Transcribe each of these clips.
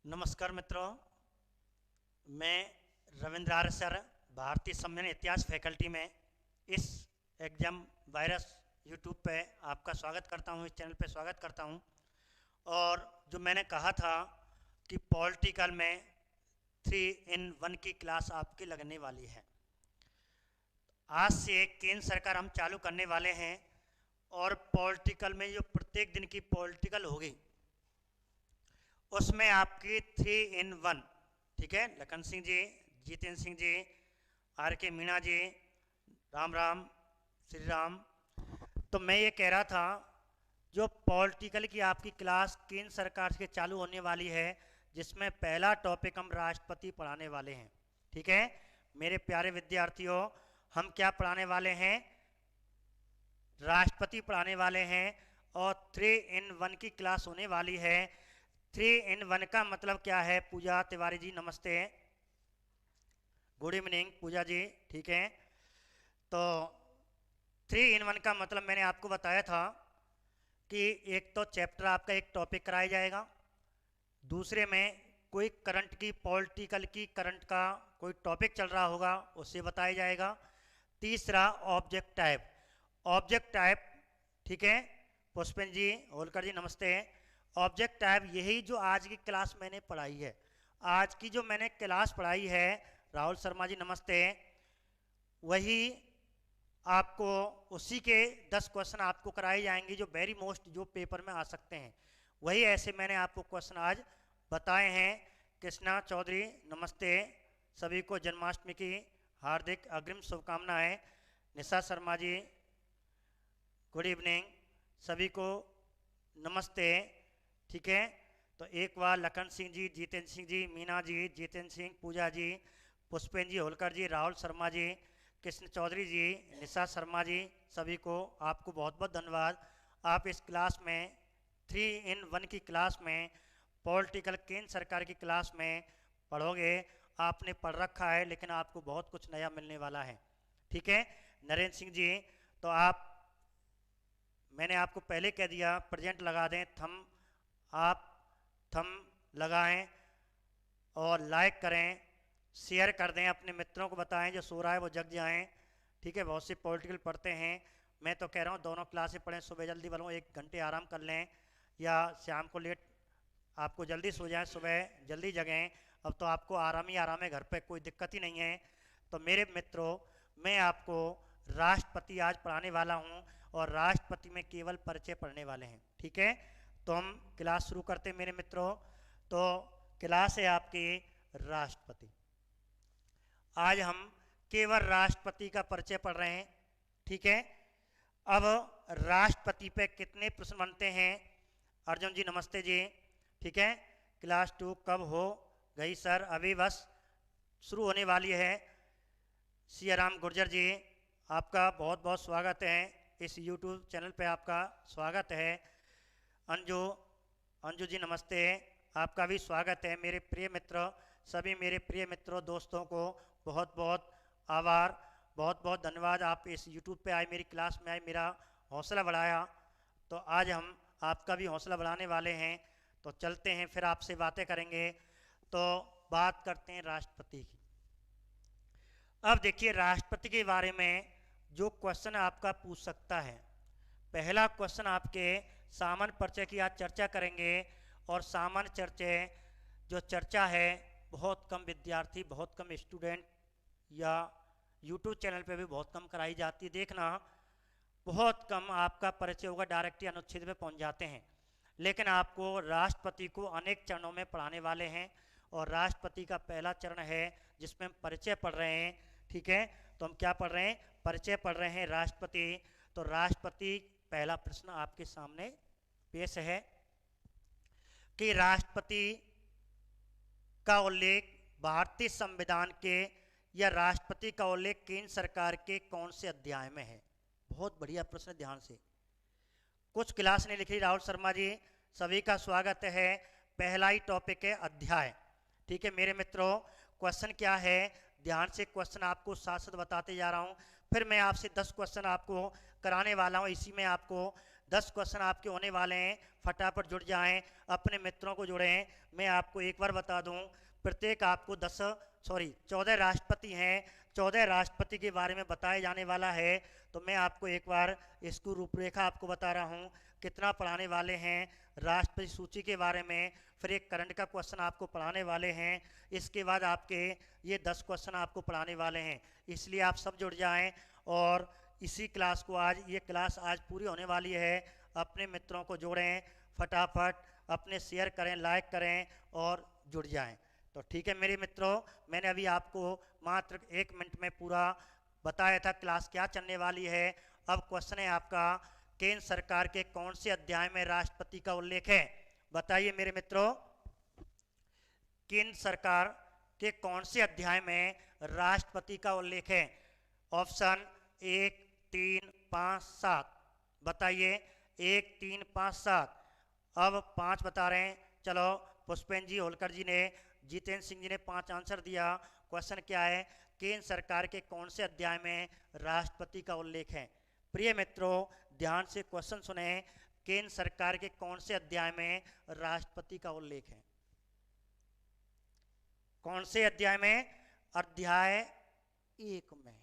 नमस्कार मित्रों, मैं रविंद्र आर्य सर भारतीय संविधान इतिहास फैकल्टी में इस एग्जाम वायरस यूट्यूब पे आपका स्वागत करता हूँ, इस चैनल पे स्वागत करता हूँ। और जो मैंने कहा था कि पॉलिटिकल में 3 in 1 की क्लास आपकी लगने वाली है। आज से केंद्र सरकार हम चालू करने वाले हैं और पॉलिटिकल में जो प्रत्येक दिन की पॉलिटिकल होगी उसमें आपकी 3 in 1, ठीक है। लखन सिंह जी, जितेंद्र सिंह जी, आर के मीणा जी, राम राम श्री राम। तो मैं ये कह रहा था जो पॉलिटिकल की आपकी क्लास केंद्र सरकार से चालू होने वाली है, जिसमें पहला टॉपिक हम राष्ट्रपति पढ़ाने वाले हैं, ठीक है। मेरे प्यारे विद्यार्थियों, हम क्या पढ़ाने वाले हैं? राष्ट्रपति पढ़ाने वाले हैं और 3 in 1 की क्लास होने वाली है। 3 in 1 का मतलब क्या है? पूजा तिवारी जी नमस्ते, गुड इवनिंग पूजा जी, ठीक है। तो 3 in 1 का मतलब मैंने आपको बताया था कि एक तो चैप्टर आपका एक टॉपिक कराया जाएगा, दूसरे में कोई करंट की पॉलिटिकल की करंट का कोई टॉपिक चल रहा होगा उससे बताया जाएगा, तीसरा ऑब्जेक्ट टाइप, ठीक है। पुष्पेंद्र जी, होलकर जी नमस्ते। ऑब्जेक्ट टाइप यही जो आज की क्लास मैंने पढ़ाई है, आज की जो मैंने क्लास पढ़ाई है, राहुल शर्मा जी नमस्ते, वही आपको उसी के 10 क्वेश्चन आपको कराए जाएंगे जो वेरी मोस्ट जो पेपर में आ सकते हैं। वही ऐसे मैंने आपको क्वेश्चन आज बताए हैं। कृष्णा चौधरी नमस्ते, सभी को जन्माष्टमी की हार्दिक अग्रिम शुभकामनाएं। निशा शर्मा जी गुड इवनिंग, सभी को नमस्ते, ठीक है। तो एक बार लखन सिंह जी, जितेंद्र सिंह जी, मीना जी, जितेंद्र सिंह, पूजा जी, पुष्पेंद्र जी, होलकर जी, राहुल शर्मा जी, कृष्ण चौधरी जी, निशा शर्मा जी, सभी को आपको बहुत बहुत धन्यवाद। आप इस क्लास में 3 in 1 की क्लास में पॉलिटिकल केंद्र सरकार की क्लास में पढ़ोगे। आपने पढ़ रखा है लेकिन आपको बहुत कुछ नया मिलने वाला है, ठीक है। नरेंद्र सिंह जी, तो मैंने आपको पहले कह दिया प्रेजेंट लगा दें, आप थम लगाएं और लाइक करें, शेयर कर दें, अपने मित्रों को बताएं, जो सो रहा है वो जग जाएं, ठीक है। बहुत से पॉलिटिकल पढ़ते हैं, मैं तो कह रहा हूँ दोनों क्लासें पढ़ें, सुबह जल्दी वालों 1 घंटे आराम कर लें या शाम को लेट आपको जल्दी सो जाएं, सुबह जल्दी जगें। अब तो आपको आराम ही आराम है, घर पे कोई दिक्कत ही नहीं है। तो मेरे मित्रों, मैं आपको राष्ट्रपति आज पढ़ाने वाला हूँ और राष्ट्रपति में केवल परिचय पढ़ने वाले हैं, ठीक है। तो हम क्लास शुरू करते हैं मेरे मित्रों। तो क्लास है आपकी राष्ट्रपति। आज हम केवल राष्ट्रपति का परिचय पढ़ रहे हैं, ठीक है। अब राष्ट्रपति पे कितने प्रश्न बनते हैं? अर्जुन जी नमस्ते जी, ठीक है। क्लास 2 कब हो गई सर? अभी बस शुरू होने वाली है। सियाराम गुर्जर जी, आपका बहुत बहुत स्वागत है, इस यूट्यूब चैनल पे आपका स्वागत है। अंजू जी नमस्ते, आपका भी स्वागत है। मेरे प्रिय मित्र, सभी मेरे प्रिय मित्रों दोस्तों को बहुत बहुत आभार, बहुत बहुत धन्यवाद। आप इस यूट्यूब पे आए, मेरी क्लास में आए, मेरा हौसला बढ़ाया। तो आज हम आपका भी हौसला बढ़ाने वाले हैं। तो चलते हैं, फिर आपसे बातें करेंगे। तो बात करते हैं राष्ट्रपति की। अब देखिए, राष्ट्रपति के बारे में जो क्वेश्चन आपका पूछ सकता है, पहला क्वेश्चन आपके सामान्य परिचय की आज चर्चा करेंगे। और सामान्य जो चर्चा है, बहुत कम विद्यार्थी, बहुत कम स्टूडेंट या यूट्यूब चैनल पे भी बहुत कम कराई जाती है, देखना बहुत कम आपका परिचय होगा, डायरेक्ट ही अनुच्छेद पे पहुंच जाते हैं। लेकिन आपको राष्ट्रपति को अनेक चरणों में पढ़ाने वाले हैं और राष्ट्रपति का पहला चरण है जिसमें हम परिचय पढ़ रहे हैं, ठीक है। तो हम क्या पढ़ रहे हैं? परिचय पढ़ रहे हैं राष्ट्रपति। तो राष्ट्रपति, पहला प्रश्न आपके सामने पेश है कि राष्ट्रपति का उल्लेख भारतीय संविधान के या राष्ट्रपति का उल्लेख केंद्र सरकार के कौन से अध्याय में है? बहुत बढ़िया प्रश्न, ध्यान से। कुछ क्लास ने लिखी, राहुल शर्मा जी, सभी का स्वागत है। पहला ही टॉपिक है अध्याय, ठीक है मेरे मित्रों। क्वेश्चन क्या है? ध्यान से क्वेश्चन आपको साथ साथ बताते जा रहा हूं, फिर मैं आपसे 10 क्वेश्चन आपको कराने वाला हूं, इसी में आपको 10 क्वेश्चन आपके होने वाले हैं, फटाफट जुड़ जाएं, अपने मित्रों को जोड़ें। मैं आपको एक बार बता दूं, प्रत्येक आपको 14 राष्ट्रपति हैं, 14 राष्ट्रपति के बारे में बताया जाने वाला है। तो मैं आपको एक बार इसकी रूपरेखा आपको बता रहा हूँ, कितना पढ़ाने वाले हैं राष्ट्रपति सूची के बारे में, फिर एक करंट का क्वेश्चन आपको पढ़ाने वाले हैं, इसके बाद आपके ये 10 क्वेश्चन आपको पढ़ाने वाले हैं। इसलिए आप सब जुड़ जाएं और इसी क्लास को ये क्लास आज पूरी होने वाली है। अपने मित्रों को जोड़ें, फटाफट अपने शेयर करें, लाइक करें और जुड़ जाएं। तो ठीक है मेरे मित्रों, मैंने अभी आपको मात्र 1 मिनट में पूरा बताया था क्लास क्या चलने वाली है। अब क्वेश्चन है आपका, केंद्र सरकार के कौन से अध्याय में राष्ट्रपति का उल्लेख है? बताइए मेरे मित्रों, केंद्र सरकार के कौन से अध्याय में राष्ट्रपति का उल्लेख है? ऑप्शन 1, 3, 5, 7। बताइए 1, 3, 5, 7। अब 5 बता रहे हैं। चलो, पुष्पेन जी, होलकर जी ने, जितेंद्र सिंह जी ने 5 आंसर दिया। क्वेश्चन क्या है? केंद्र सरकार के कौन से अध्याय में राष्ट्रपति का उल्लेख है? प्रिय मित्रों, ध्यान से क्वेश्चन सुने। केंद्र सरकार के कौन से अध्याय में राष्ट्रपति का उल्लेख है? कौन से अध्याय में? अध्याय 1 में।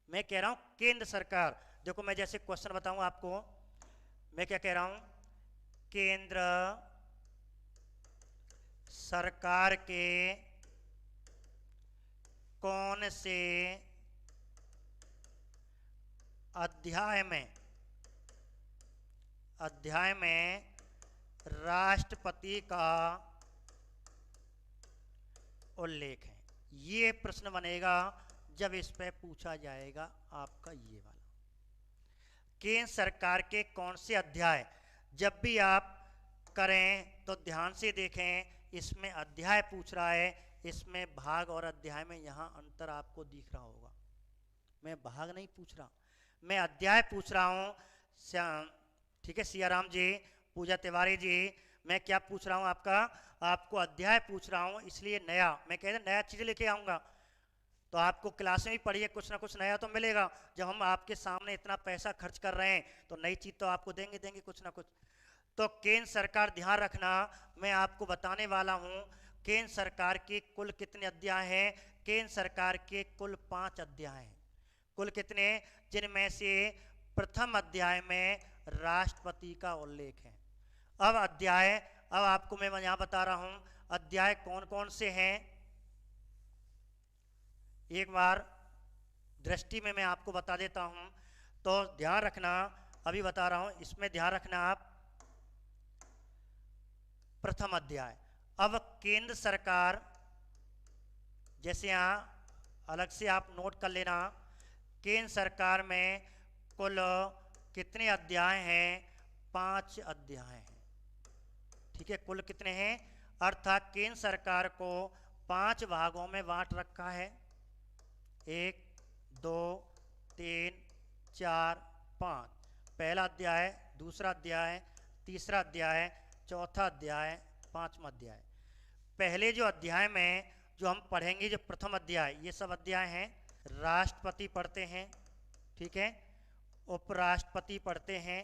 मैं कह रहा हूं केंद्र सरकार। देखो, मैं जैसे क्वेश्चन बताऊं आपको, मैं क्या कह रहा हूं? केंद्र सरकार के कौन से अध्याय में राष्ट्रपति का उल्लेख है? ये प्रश्न बनेगा जब इस पे पूछा जाएगा आपका ये वाला, केंद्र सरकार के कौन से अध्याय। जब भी आप करें तो ध्यान से देखें, इसमें अध्याय पूछ रहा है, इसमें भाग और अध्याय में यहाँ अंतर आपको दिख रहा होगा। मैं भाग नहीं पूछ रहा, मैं अध्याय पूछ रहा हूँ। ठीक है सियाराम जी, पूजा तिवारी जी, मैं क्या पूछ रहा हूँ आपको अध्याय पूछ रहा हूँ। इसलिए नया, मैं कह रहा नया चीज़ें लेके आऊँगा तो आपको क्लास में भी पढ़िए, कुछ ना कुछ नया तो मिलेगा। जब हम आपके सामने इतना पैसा खर्च कर रहे हैं तो नई चीज़ तो आपको देंगे कुछ ना कुछ। तो केंद्र सरकार, ध्यान रखना, मैं आपको बताने वाला हूँ केंद्र सरकार के कुल कितने अध्याय हैं। केंद्र सरकार के कुल 5 अध्याय हैं। कुल कितने? जिनमें से प्रथम अध्याय में राष्ट्रपति का उल्लेख है। अब आपको मैं यहाँ बता रहा हूँ अध्याय कौन कौन से हैं। एक बार दृष्टि में मैं आपको बता देता हूँ, तो ध्यान रखना, अभी बता रहा हूँ, इसमें ध्यान रखना आप। प्रथम अध्याय, अब केंद्र सरकार, जैसे यहाँ अलग से आप नोट कर लेना, केंद्र सरकार में कुल कितने अध्याय हैं? 5 अध्याय हैं। ठीक है, कुल कितने हैं? अर्थात केंद्र सरकार को 5 भागों में बांट रखा है। 1, 2, 3, 4, 5। पहला अध्याय, दूसरा अध्याय, तीसरा अध्याय, चौथा अध्याय, 5वां अध्याय। पहले जो अध्याय में जो हम पढ़ेंगे, जो प्रथम अध्याय, ये सब अध्याय हैं। राष्ट्रपति पढ़ते हैं, ठीक है, उपराष्ट्रपति पढ़ते हैं,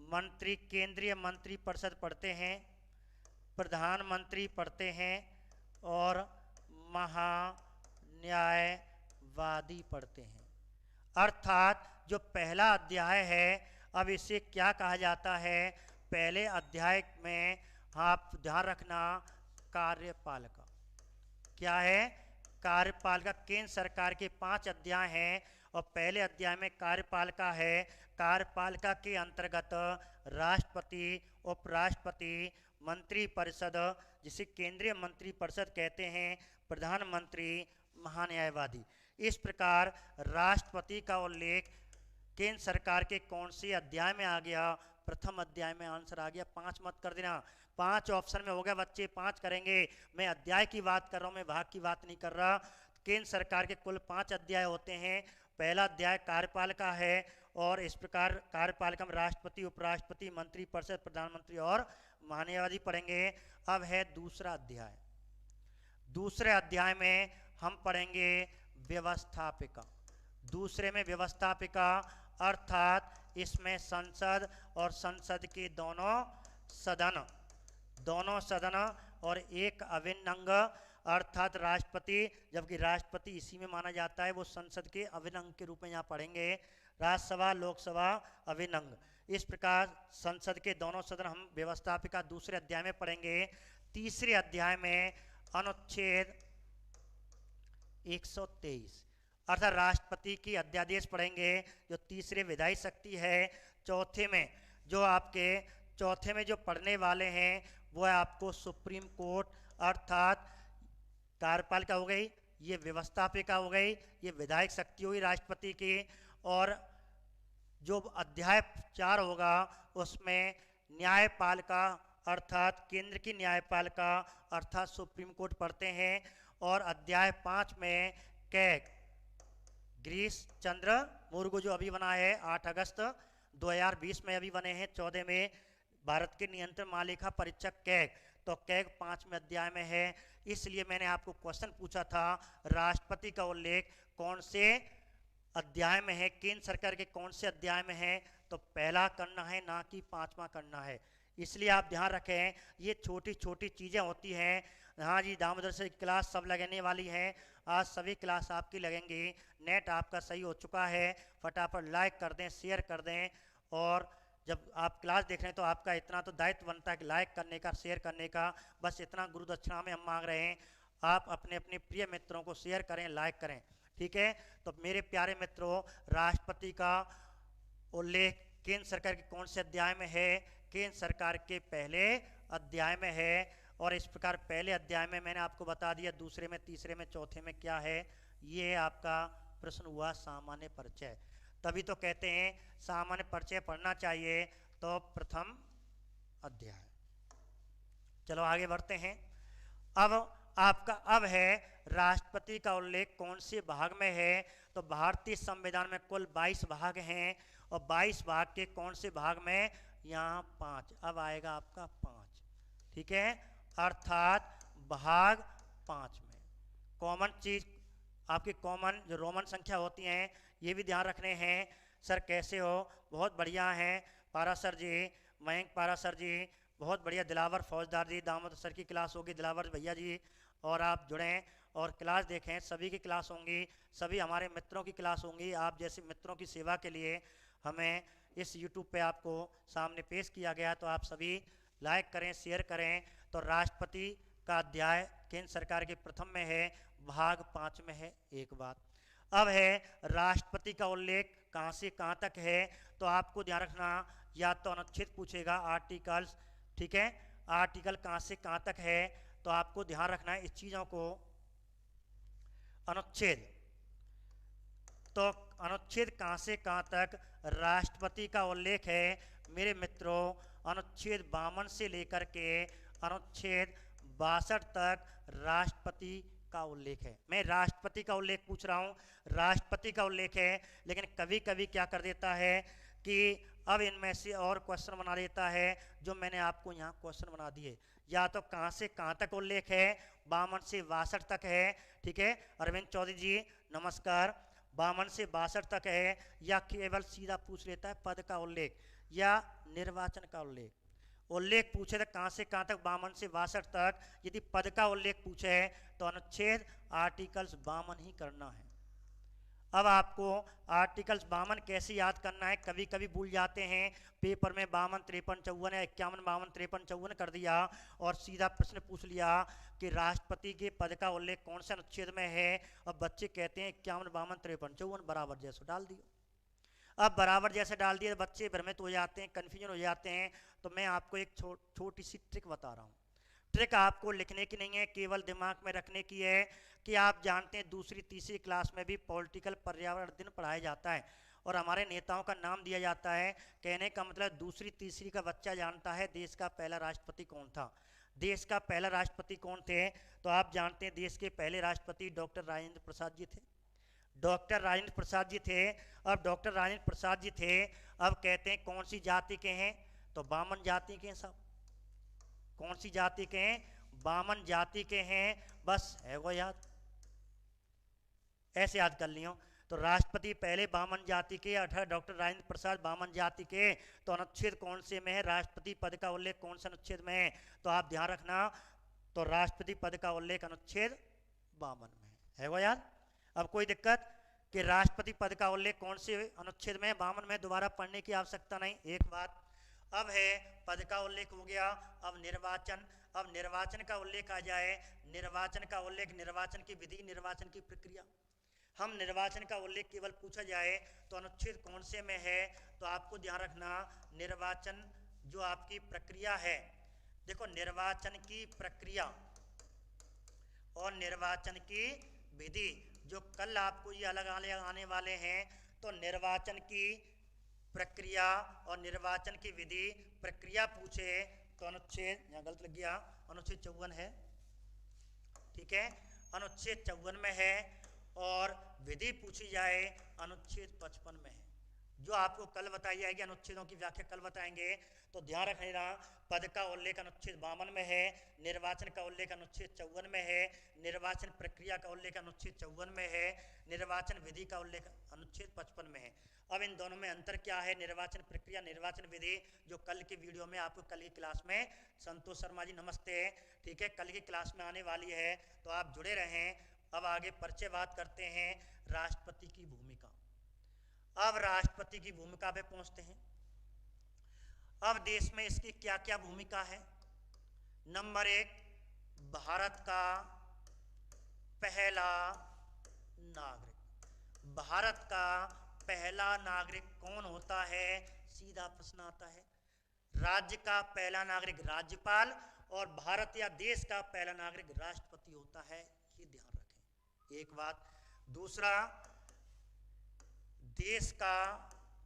मंत्री, केंद्रीय मंत्री परिषद पढ़ते हैं, प्रधानमंत्री पढ़ते हैं और महान्यायवादी पढ़ते हैं। अर्थात जो पहला अध्याय है, अब इसे क्या कहा जाता है? पहले अध्याय में आप ध्यान रखना, कार्यपालिका। क्या है? कार्यपालिका। केंद्र सरकार के 5 अध्याय हैं और पहले अध्याय में कार्यपालिका है। कार्यपालिका के अंतर्गत राष्ट्रपति, उपराष्ट्रपति, मंत्री परिषद, जिसे केंद्रीय मंत्री परिषद कहते हैं, प्रधानमंत्री, महान्यायवादी। इस प्रकार राष्ट्रपति का उल्लेख केंद्र सरकार के कौन से अध्याय में आ गया? प्रथम अध्याय में आंसर आ गया। 5 मत कर देना, 5 ऑप्शन में हो गया बच्चे, 5 करेंगे। मैं अध्याय की बात कर रहा हूँ, मैं भाग की बात नहीं कर रहा। केंद्र सरकार के कुल 5 अध्याय होते हैं। पहला अध्याय कार्यपालिका है और इस प्रकार कार्यपालिका में राष्ट्रपति, उपराष्ट्रपति, मंत्री परिषद, प्रधानमंत्री और महान्यायवादी पढ़ेंगे। अब है दूसरा अध्याय। दूसरे अध्याय में हम पढ़ेंगे व्यवस्थापिका। दूसरे में व्यवस्थापिका अर्थात इसमें संसद और संसद के दोनों सदन और एक अभिन्न अंग अर्थात राष्ट्रपति, जबकि राष्ट्रपति इसी में माना जाता है, वो संसद के अभिन्न अंग के रूप में यहाँ पढ़ेंगे। राज्यसभा लोकसभा अभिन्न अंग। इस प्रकार संसद के दोनों सदन हम व्यवस्थापिका दूसरे अध्याय में पढ़ेंगे। तीसरे अध्याय में अनुच्छेद 123 अर्थात राष्ट्रपति की अध्यादेश पढ़ेंगे, जो तीसरे विधायी शक्ति है। चौथे में जो पढ़ने वाले हैं वो है आपको सुप्रीम कोर्ट अर्थात कार्यपालिका हो गई, ये व्यवस्थापिका हो गई, ये विधायक शक्ति हुई राष्ट्रपति की। और जो अध्याय 4 होगा उसमें न्यायपालिका अर्थात केंद्र की न्यायपालिका अर्थात सुप्रीम कोर्ट पढ़ते हैं। और अध्याय 5 में कैग गिरीश चंद्र मुर्मू जो अभी बना है 8 अगस्त 2020 में अभी बने हैं 14 में भारत के नियंत्रण महालेखा परीक्षक कैग, तो कैग 5वें अध्याय में है। इसलिए मैंने आपको क्वेश्चन पूछा था राष्ट्रपति का उल्लेख कौन से अध्याय में है, केंद्र सरकार के कौन से अध्याय में है, तो पहला करना है ना कि 5वां करना है। इसलिए आप ध्यान रखें, ये छोटी छोटी चीज़ें होती हैं। हाँ जी, दामोदर से क्लास सब लगने वाली है, आज सभी क्लास आपकी लगेंगी। नेट आपका सही हो चुका है, फटाफट लाइक कर दें, शेयर कर दें। और जब आप क्लास देख रहे हैं तो आपका इतना तो दायित्व बनता है कि लाइक करने का, शेयर करने का, बस इतना गुरु दक्षिणा में हम मांग रहे हैं। आप अपने अपने प्रिय मित्रों को शेयर करें, लाइक करें, ठीक है। तो मेरे प्यारे मित्रों, राष्ट्रपति का उल्लेख केंद्र सरकार के कौन से अध्याय में है, केंद्र सरकार के पहले अध्याय में है। और इस प्रकार पहले अध्याय में मैंने आपको बता दिया, दूसरे में, तीसरे में, चौथे में क्या है। ये आपका प्रश्न हुआ सामान्य परिचय। तभी तो कहते हैं सामान्य परिचय पढ़ना चाहिए। तो प्रथम अध्याय, चलो आगे बढ़ते हैं। अब है राष्ट्रपति का उल्लेख कौन से भाग में है। तो भारतीय संविधान में कुल 22 भाग हैं और 22 भाग के कौन से भाग में, यहाँ 5। अब आएगा आपका 5, ठीक है, अर्थात भाग 5 में कॉमन चीज आपकी कॉमन जो रोमन संख्या होती हैं ये भी ध्यान रखने हैं। सर कैसे हो, बहुत बढ़िया हैं पारासर जी, मयंक पारासर जी, बहुत बढ़िया। दिलावर फौजदार जी, दामोदर सर की क्लास होगी, दिलावर भैया जी, और आप जुड़ें और क्लास देखें, सभी की क्लास होंगी, सभी हमारे मित्रों की क्लास होंगी। आप जैसे मित्रों की सेवा के लिए हमें इस YouTube पे आपको सामने पेश किया गया, तो आप सभी लाइक करें, शेयर करें। तो राष्ट्रपति का अध्याय केंद्र सरकार के प्रथम में है, भाग 5 में है। एक बात अब है राष्ट्रपति का उल्लेख कहाँ से कहाँ तक है। तो आपको ध्यान रखना, या तो अनुच्छेद पूछेगा, आर्टिकल्स, ठीक है, आर्टिकल कहाँ से कहाँ तक है, तो आपको ध्यान रखना है इस चीज़ों को। अनुच्छेद, तो अनुच्छेद कहाँ से कहाँ तक राष्ट्रपति का उल्लेख है मेरे मित्रों, अनुच्छेद 52 से लेकर के अनुच्छेद 62 तक राष्ट्रपति का उल्लेख है। मैं राष्ट्रपति का उल्लेख पूछ रहा हूँ, राष्ट्रपति का उल्लेख है, लेकिन कभी कभी क्या कर देता है कि अब इनमें से और क्वेश्चन बना देता है, जो मैंने आपको यहाँ क्वेश्चन बना दिए। या तो कहाँ से कहाँ तक उल्लेख है, 52 से 62 तक है, ठीक है, अरविंद चौधरी जी नमस्कार, 52 से 62 तक है, या केवल सीधा पूछ लेता है पद का उल्लेख या निर्वाचन का उल्लेख पूछे तो कहाँ से कहाँ तक 52 से 62 तक। यदि पद का उल्लेख पूछे तो अनुच्छेद आर्टिकल्स 52 ही करना है। अब आपको आर्टिकल्स 52 कैसे याद करना है, कभी कभी भूल जाते हैं, पेपर में 52, 53, 54 या 51, 52, 53, 54 कर दिया और सीधा प्रश्न पूछ लिया कि राष्ट्रपति के पद का उल्लेख कौन से अनुच्छेद में है, और बच्चे कहते हैं 51, 52, 53, 54 बराबर जैसा डाल दिया। अब बराबर जैसे डाल दिया बच्चे भ्रमित हो जाते हैं, कन्फ्यूजन हो जाते हैं। तो मैं आपको एक छोटी सी ट्रिक बता रहा हूँ। ट्रिक आपको लिखने की नहीं है, केवल दिमाग में रखने की है कि आप जानते हैं दूसरी तीसरी क्लास में भी पॉलिटिकल पर्यावरण दिन पढ़ाया जाता है और हमारे नेताओं का नाम दिया जाता है। कहने का मतलब दूसरी तीसरी का बच्चा जानता है देश का पहला राष्ट्रपति कौन था। देश का पहला राष्ट्रपति कौन थे, तो आप जानते हैं देश के पहले राष्ट्रपति डॉक्टर राजेंद्र प्रसाद जी थे। डॉक्टर राजेंद्र प्रसाद जी थे। अब डॉक्टर राजेंद्र प्रसाद जी थे, अब कहते हैं कौन सी जाति के हैं, तो बामन जाति के हैं। सब कौन सी जाति के हैं, बामन जाति के हैं, बस है वो याद, ऐसे याद कर लियो। तो तो राष्ट्रपति पहले बामन जाति के, अठारह डॉक्टर राजेंद्र प्रसाद बामन जाति के, तो अनुच्छेद कौन से में है? राष्ट्रपति पद का उल्लेख कौन से अनुच्छेद में है? तो आप ध्यान रखना, तो राष्ट्रपति पद का उल्लेख अनुच्छेद 52 में है वो यार। अब कोई दिक्कत कि राष्ट्रपति पद का उल्लेख कौन से अनुच्छेद में? 52 में। दोबारा पढ़ने की आवश्यकता नहीं। एक बात अब है, पद का उल्लेख हो गया। अब निर्वाचन, अब निर्वाचन का उल्लेख आ जाए। निर्वाचन का उल्लेख, निर्वाचन की विधि, निर्वाचन की प्रक्रिया। हम निर्वाचन का उल्लेख केवल पूछा जाए तो अनुच्छेद कौन से में है? तो आपको ध्यान रखना, निर्वाचन जो आपकी प्रक्रिया है, देखो निर्वाचन की प्रक्रिया और निर्वाचन की विधि, जो कल आपको ये अलग आने वाले हैं, तो निर्वाचन की प्रक्रिया और निर्वाचन की विधि। प्रक्रिया पूछे तो अनुच्छेद, यहाँ गलत लग गया, अनुच्छेद 54 है, ठीक है, अनुच्छेद 54 में है। और विधि पूछी जाए अनुच्छेद 55 में है। जो आपको कल बताई जाएगी, अनुच्छेदों की व्याख्या कल बताएंगे, तो ध्यान रखना, पद का उल्लेख अनुच्छेद 52 में है, निर्वाचन का उल्लेख अनुच्छेद 54 में है, निर्वाचन प्रक्रिया का उल्लेख अनुच्छेद 54 में है, निर्वाचन विधि का उल्लेख अनुच्छेद 55 में है। अब इन दोनों में अंतर क्या है? निर्वाचन प्रक्रिया, निर्वाचन विधि, जो कल की वीडियो में आपको, कल की क्लास में, संतोष शर्मा जी नमस्ते, ठीक है, कल की क्लास में आने वाली है, तो आप जुड़े रहें। अब आगे परिचय बात करते हैं राष्ट्रपति की भूमिका। अब राष्ट्रपति की भूमिका पे पहुंचते हैं। अब देश में इसकी क्या क्या भूमिका है? नंबर 1, भारत का पहला नागरिक। भारत का पहला नागरिक कौन होता है? सीधा प्रश्न आता है। राज्य का पहला नागरिक राज्यपाल, और भारत या देश का पहला नागरिक राष्ट्रपति होता है, ये ध्यान रखें। एक बात। दूसरा, देश का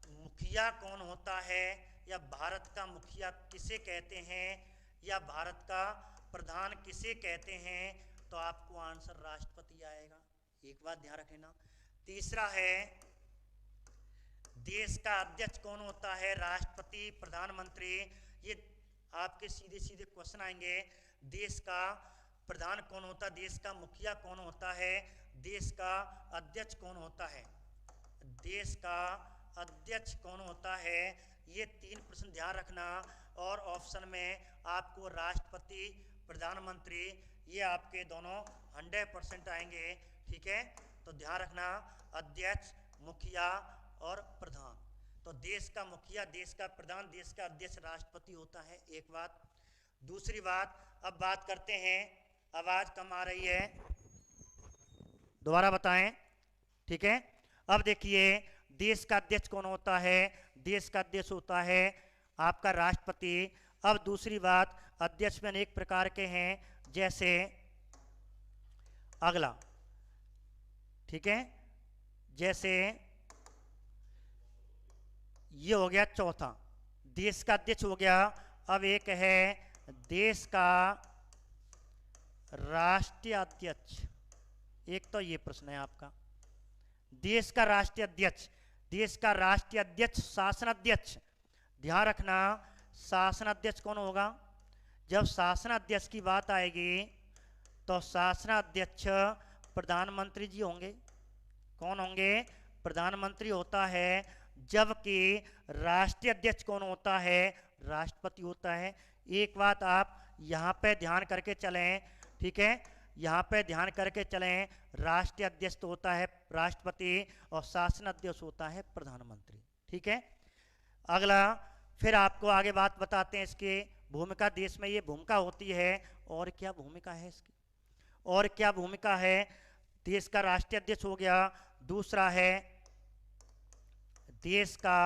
मुखिया कौन होता है, या भारत का मुखिया किसे कहते हैं, या भारत का प्रधान किसे कहते हैं? तो आपको आंसर राष्ट्रपति आएगा। एक बात ध्यान रखना। तीसरा है, देश का अध्यक्ष कौन होता है? राष्ट्रपति, प्रधानमंत्री। ये आपके सीधे सीधे क्वेश्चन आएंगे। देश का प्रधान कौन होता है? देश का मुखिया कौन होता है? देश का अध्यक्ष कौन होता है? देश का अध्यक्ष कौन होता है? ये 3 प्रश्न ध्यान रखना। और ऑप्शन में आपको राष्ट्रपति, प्रधानमंत्री, ये आपके दोनों 100% आएंगे, ठीक है। तो ध्यान रखना, अध्यक्ष, मुखिया और प्रधान। तो देश का मुखिया, देश का प्रधान, देश का अध्यक्ष राष्ट्रपति होता है। एक बात। दूसरी बात, अब बात करते हैं, आवाज कम आ रही है, दोबारा बताएं, ठीक है। अब देखिए, देश का अध्यक्ष कौन होता है? देश का अध्यक्ष होता है आपका राष्ट्रपति। अब दूसरी बात, अध्यक्ष में अनेक प्रकार के हैं, जैसे अगला, ठीक है, जैसे ये हो गया चौथा, देश का अध्यक्ष हो गया। अब एक है देश का राष्ट्रीय अध्यक्ष। एक तो ये प्रश्न है आपका, देश का राष्ट्रीय अध्यक्ष। देश का राष्ट्रीय अध्यक्ष शासन अध्यक्ष। ध्यान रखना, शासन अध्यक्ष कौन होगा? जब शासन अध्यक्ष की बात आएगी तो शासन अध्यक्ष प्रधानमंत्री जी होंगे। कौन होंगे? प्रधानमंत्री होता है। जबकि राष्ट्रीय अध्यक्ष कौन होता है? राष्ट्रपति होता है। एक बात आप यहाँ पे ध्यान करके चलें, ठीक है, यहाँ पे ध्यान करके चलें, राष्ट्रीय अध्यक्ष तो होता है राष्ट्रपति और शासन अध्यक्ष होता है प्रधानमंत्री, ठीक है। अगला, फिर आपको आगे बात बताते हैं इसकी भूमिका। देश में ये भूमिका होती है, और क्या भूमिका है इसकी? और क्या भूमिका है? देश का राष्ट्रीय अध्यक्ष हो गया। दूसरा है देश का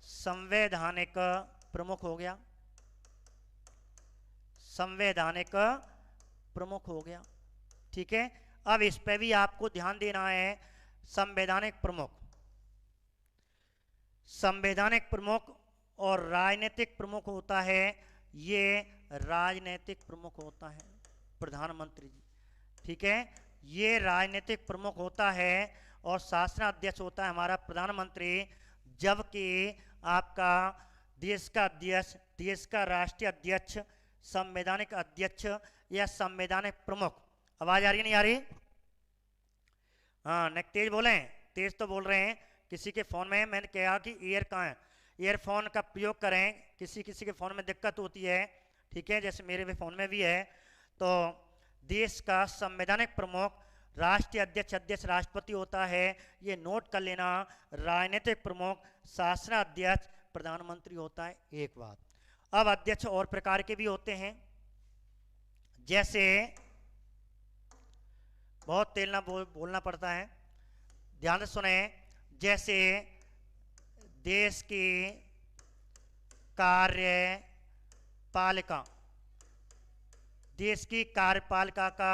संवैधानिक प्रमुख हो गया। संवैधानिक प्रमुख हो गया, ठीक है। अब इस पे भी आपको ध्यान देना है। संवैधानिक प्रमुख, संवैधानिक प्रमुख और राजनीतिक प्रमुख होता है, ये राजनीतिक प्रमुख होता है प्रधानमंत्री जी, ठीक है, ये राजनीतिक प्रमुख होता है। और शासन अध्यक्ष होता है हमारा प्रधानमंत्री। जबकि आपका देश का अध्यक्ष, देश का राष्ट्रीय अध्यक्ष, संवैधानिक अध्यक्ष या संवैधानिक प्रमुख, आवाज आ रही नहीं आ रही? हाँ नहीं तेज बोलें, तेज तो बोल रहे हैं। किसी के फ़ोन में मैंने कहा कि ईयर कहाँ है, ईयरफोन का प्रयोग करें। किसी किसी के फ़ोन में दिक्कत होती है, ठीक है, जैसे मेरे भी फ़ोन में भी है। तो देश का संवैधानिक प्रमुख राष्ट्रीय अध्यक्ष, अध्यक्ष राष्ट्रपति होता है, ये नोट कर लेना। राजनीतिक प्रमुख शासनाध्यक्ष प्रधानमंत्री होता है। एक बात, अब अध्यक्ष और प्रकार के भी होते हैं, जैसे बहुत तेल ना बोलना पड़ता है, ध्यान से सुने। जैसे देश की कार्यपालिका, देश की कार्यपालिका का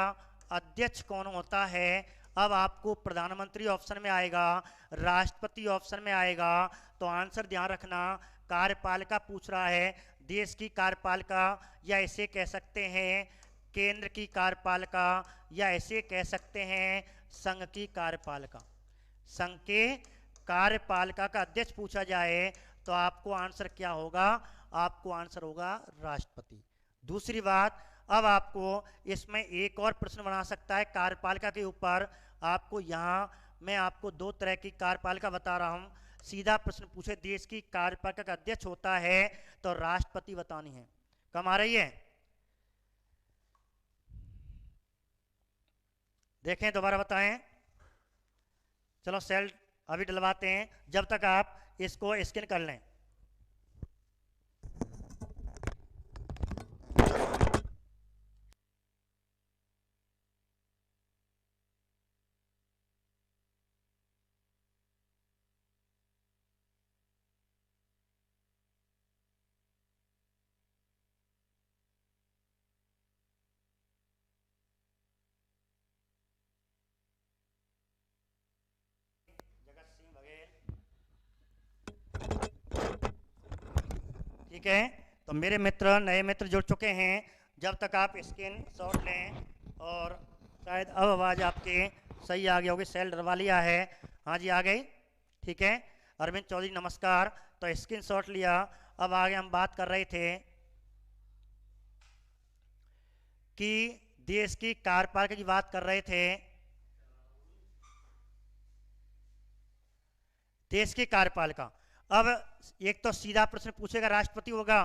अध्यक्ष कौन होता है? अब आपको प्रधानमंत्री ऑप्शन में आएगा, राष्ट्रपति ऑप्शन में आएगा, तो आंसर ध्यान रखना। कार्यपालिका पूछ रहा है, देश की कार्यपालिका, या इसे कह सकते हैं केंद्र की कार्यपालिका, या इसे कह सकते हैं संघ की कार्यपालिका। संघ के कार्यपालिका का अध्यक्ष पूछा जाए तो आपको आंसर क्या होगा? आपको आंसर होगा राष्ट्रपति। दूसरी बात, अब आपको इसमें एक और प्रश्न बना सकता है कार्यपालिका के ऊपर। आपको यहाँ मैं आपको दो तरह की कार्यपालिका बता रहा हूँ। सीधा प्रश्न पूछे देश की कार्यपालिका का अध्यक्ष होता है तो राष्ट्रपति बतानी है। कम आ रही है? देखें, दोबारा बताएं। चलो सेल अभी डलवाते हैं, जब तक आप इसको स्कैन कर लें। ठीक है, तो मेरे मित्र, नए मित्र जुड़ चुके हैं। जब तक आप स्क्रीन शॉट लें, और शायद अब आवाज़ आपके सही आ गई होगी। सेल डरवा लिया है? हाँ जी, आ गई। ठीक है, अरविंद चौधरी नमस्कार। तो स्क्रीन शॉट लिया। अब आगे हम बात कर रहे थे कि देश की कार्यपालिका की बात कर रहे थे। देश की कार्यपालिका, अब एक तो सीधा प्रश्न पूछेगा, राष्ट्रपति होगा।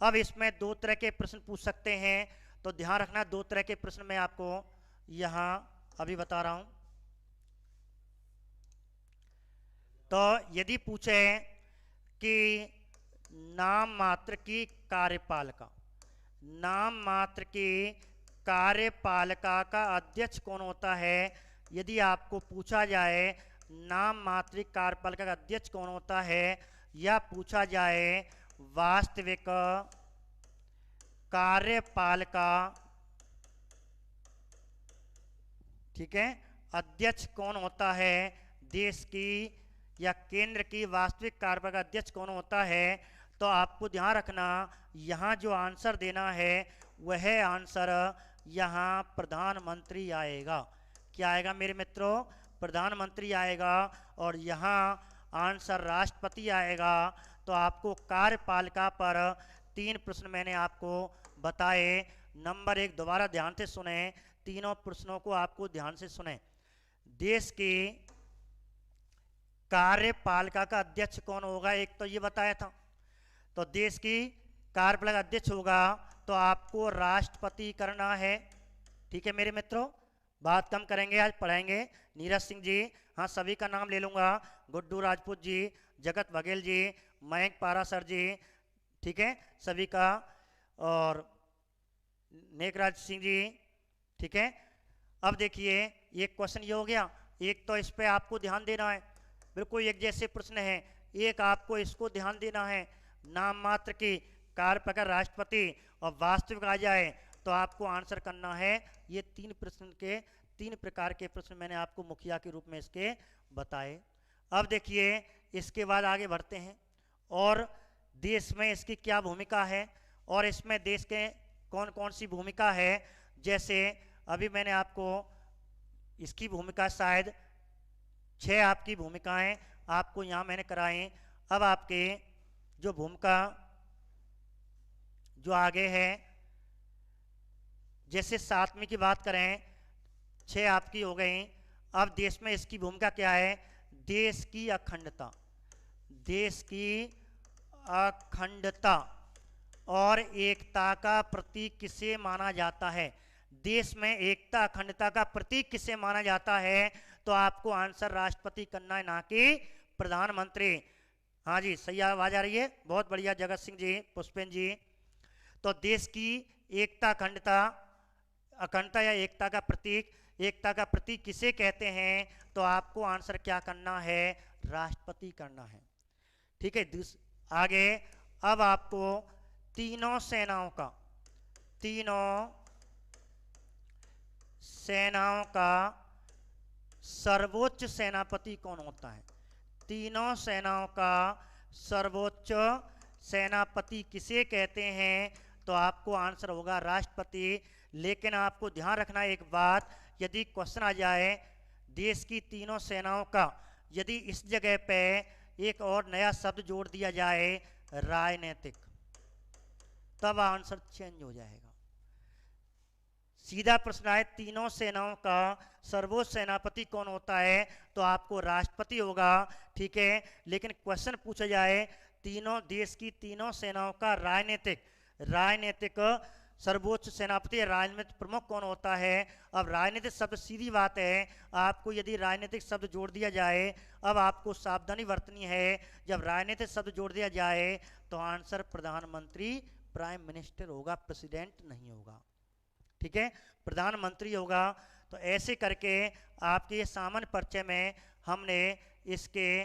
अब इसमें दो तरह के प्रश्न पूछ सकते हैं, तो ध्यान रखना दो तरह के प्रश्न मैं आपको यहां अभी बता रहा हूं। तो यदि पूछे कि नाम मात्र की कार्यपालिका, नाम मात्र की कार्यपालिका का अध्यक्ष कौन होता है? यदि आपको पूछा जाए नाम मात्र कार्यपालिका का अध्यक्ष कौन होता है, या पूछा जाए वास्तविक कार्यपालिका, ठीक है, अध्यक्ष कौन होता है देश की या केंद्र की वास्तविक कार्यपालिका अध्यक्ष कौन होता है, तो आपको ध्यान रखना यहाँ जो आंसर देना है वह आंसर यहाँ प्रधानमंत्री आएगा। क्या आएगा मेरे मित्रों? प्रधानमंत्री आएगा। और यहाँ आंसर राष्ट्रपति आएगा। तो आपको कार्यपालिका पर तीन प्रश्न मैंने आपको बताए। नंबर एक, दोबारा ध्यान से सुने, तीनों प्रश्नों को आपको ध्यान से सुने। देश की कार्यपालिका का अध्यक्ष कौन होगा, एक तो ये बताया था। तो देश की कार्यपालिका अध्यक्ष होगा तो आपको राष्ट्रपति करना है। ठीक है मेरे मित्रों, बात कम करेंगे, आज पढ़ाएंगे। नीरज सिंह जी, हाँ सभी का नाम ले लूँगा, गुड्डू राजपूत जी, जगत बघेल जी, मयंक पारासर जी, ठीक है सभी का, और नेकराज सिंह जी, ठीक है। अब देखिए एक क्वेश्चन ये हो गया, एक तो इस पे आपको ध्यान देना है, बिल्कुल एक जैसे प्रश्न है। एक आपको इसको ध्यान देना है, नाम मात्र की कार्यपालिका राष्ट्रपति, और वास्तविक आ जाए तो आपको आंसर करना है। ये तीन प्रश्न के, तीन प्रकार के प्रश्न मैंने आपको मुखिया के रूप में इसके बताए। अब देखिए इसके बाद आगे बढ़ते हैं, और देश में इसकी क्या भूमिका है, और इसमें देश के कौन कौन सी भूमिका है। जैसे अभी मैंने आपको इसकी भूमिका, शायद 6 आपकी भूमिकाएं आपको यहाँ मैंने कराई। अब आपके जो भूमिका जो आगे है, जैसे 7वीं की बात करें, 6 आपकी हो गई। अब देश में इसकी भूमिका क्या है? देश की अखंडता, देश की अखंडता और एकता का प्रतीक किसे माना जाता है? देश में एकता अखंडता का प्रतीक किसे माना जाता है? तो आपको आंसर राष्ट्रपति करना है, ना कि प्रधानमंत्री। हाँ जी, सही आवाज आ रही है, बहुत बढ़िया जगत सिंह जी, पुष्पेन जी। तो देश की एकता अखंडता, अखंडता या एकता का प्रतीक, एकता का प्रतीक किसे कहते हैं? तो आपको आंसर क्या करना है? राष्ट्रपति करना है। ठीक है, आगे अब आपको तीनों सेनाओं का, तीनों सेनाओं का सर्वोच्च सेनापति कौन होता है? तीनों सेनाओं का सर्वोच्च सेनापति किसे कहते हैं? तो आपको आंसर होगा राष्ट्रपति। लेकिन आपको ध्यान रखना एक बात, यदि क्वेश्चन आ जाए देश की तीनों सेनाओं का, यदि इस जगह पे एक और नया शब्द जोड़ दिया जाए राजनीतिक, तब आंसर चेंज हो जाएगा। सीधा प्रश्न आए तीनों सेनाओं का सर्वोच्च सेनापति कौन होता है? तो आपको राष्ट्रपति होगा। ठीक है, लेकिन क्वेश्चन पूछा जाए तीनों देश की तीनों सेनाओं का राजनीतिक, राजनीतिक सर्वोच्च सेनापति, राजनीतिक प्रमुख कौन होता है? अब राजनीतिक शब्द, सीधी बात है, आपको यदि राजनीतिक शब्द जोड़ दिया जाए, अब आपको सावधानी बरतनी है। जब राजनीतिक शब्द जोड़ दिया जाए तो आंसर प्रधानमंत्री, प्राइम मिनिस्टर होगा, प्रेसिडेंट नहीं होगा। ठीक है, प्रधानमंत्री होगा। तो ऐसे करके आपके सामान्य परिचय में हमने, इसके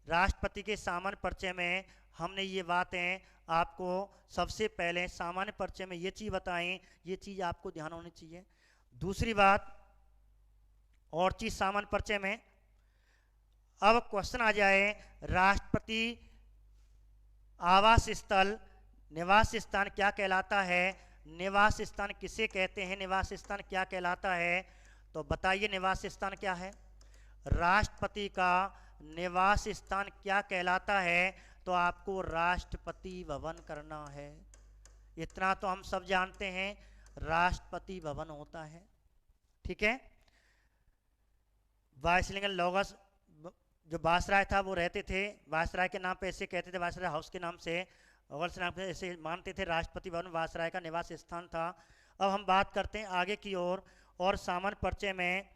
राष्ट्रपति के सामान्य परिचय में हमने ये बातें आपको सबसे पहले सामान्य परिचय में ये चीज़ बताएं, ये चीज़ आपको ध्यान होनी चाहिए। दूसरी बात और चीज़ सामान्य परिचय में, अब क्वेश्चन आ जाए राष्ट्रपति आवास स्थल, निवास स्थान क्या कहलाता है? निवास स्थान किसे कहते हैं? निवास स्थान क्या कहलाता है? तो बताइए निवास स्थान क्या है? राष्ट्रपति का निवास स्थान क्या कहलाता है? तो आपको राष्ट्रपति भवन करना है। इतना तो हम सब जानते हैं, राष्ट्रपति भवन होता है। ठीक है, वाइसलिंगन लॉगस जो वायसराय था वो रहते थे, वायसराय के नाम पे ऐसे कहते थे, वायसराय हाउस के नाम से, और नाम पे ऐसे मानते थे, राष्ट्रपति भवन वायसराय का निवास स्थान था। अब हम बात करते हैं आगे की ओर, और सामान्य परिचय में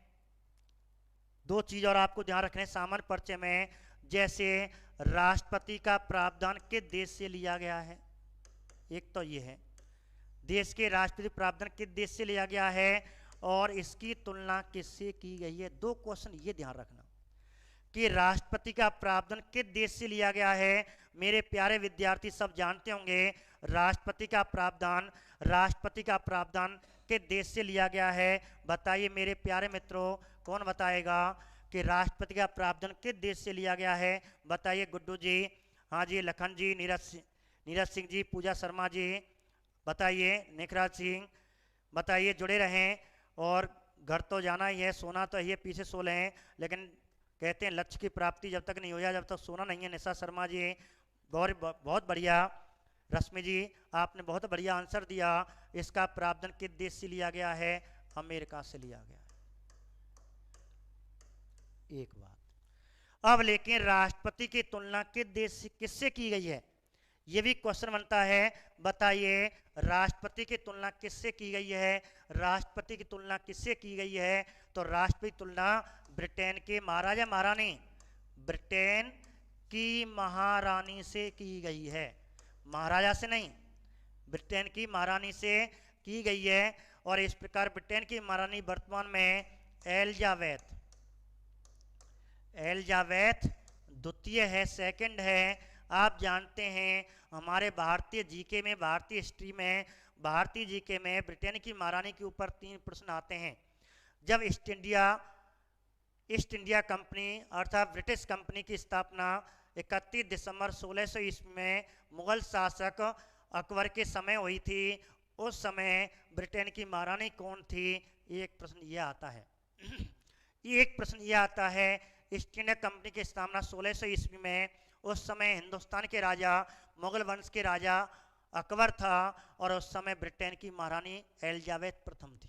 दो चीज और आपको ध्यान रखने। सामान्य परिचय में जैसे राष्ट्रपति का प्रावधान किस देश से लिया गया है? एक तो ये है, देश के राष्ट्रपति प्रावधान किस देश से लिया गया है और इसकी तुलना किससे की गई है? दो क्वेश्चन ये ध्यान रखना कि राष्ट्रपति का प्रावधान किस देश से लिया गया है। मेरे प्यारे विद्यार्थी सब जानते होंगे राष्ट्रपति का प्रावधान, राष्ट्रपति का प्रावधान किस देश से लिया गया है? बताइए मेरे प्यारे मित्रों, कौन बताएगा कि राष्ट्रपति का प्रावधान किस देश से लिया गया है? बताइए गुड्डू जी, हाँ जी, लखन जी, नीरज सिंह जी, पूजा शर्मा जी, बताइए, निखराज सिंह, बताइए, जुड़े रहें। और घर तो जाना ही है, सोना तो ये पीछे सो लें, लेकिन कहते हैं लक्ष्य की प्राप्ति जब तक नहीं हो जाए जब तक सोना नहीं है। निशा शर्मा जी बहुत बढ़िया। रश्मि जी आपने बहुत बढ़िया आंसर दिया। इसका प्रावधान किस देश से लिया गया है? अमेरिका से लिया गया है। एक बात। अब लेकिन राष्ट्रपति की तुलना किस देश से किससे की गई है? ये भी क्वेश्चन बनता है। बताइए राष्ट्रपति की तुलना किससे की गई है? राष्ट्रपति की तुलना किससे की गई है? तो राष्ट्रपति तुलना ब्रिटेन के महाराजा महारानी, ब्रिटेन की महारानी से की गई है। महाराजा से नहीं, ब्रिटेन की महारानी से की गई है। और इस प्रकार ब्रिटेन की महारानी वर्तमान में एलिजाबेथ द्वितीय है, सेकंड है। आप जानते हैं हमारे भारतीय जीके में, भारतीय हिस्ट्री में, भारतीय जीके में ब्रिटेन की महारानी के ऊपर 3 प्रश्न आते हैं। जब ईस्ट इंडिया कंपनी अर्थात ब्रिटिश कंपनी की स्थापना 31 दिसंबर 1600 ईस्वी में मुगल शासक अकबर के समय हुई थी, उस समय ब्रिटेन की महारानी कौन थी? एक प्रश्न यह आता है। एक प्रश्न यह आता है, ईस्ट इंडिया कंपनी की स्थापना 1600 ईस्वी में, उस समय हिंदुस्तान के राजा, मुगल वंश के राजा अकबर था, और उस समय ब्रिटेन की महारानी एलिजाबेथ प्रथम थी।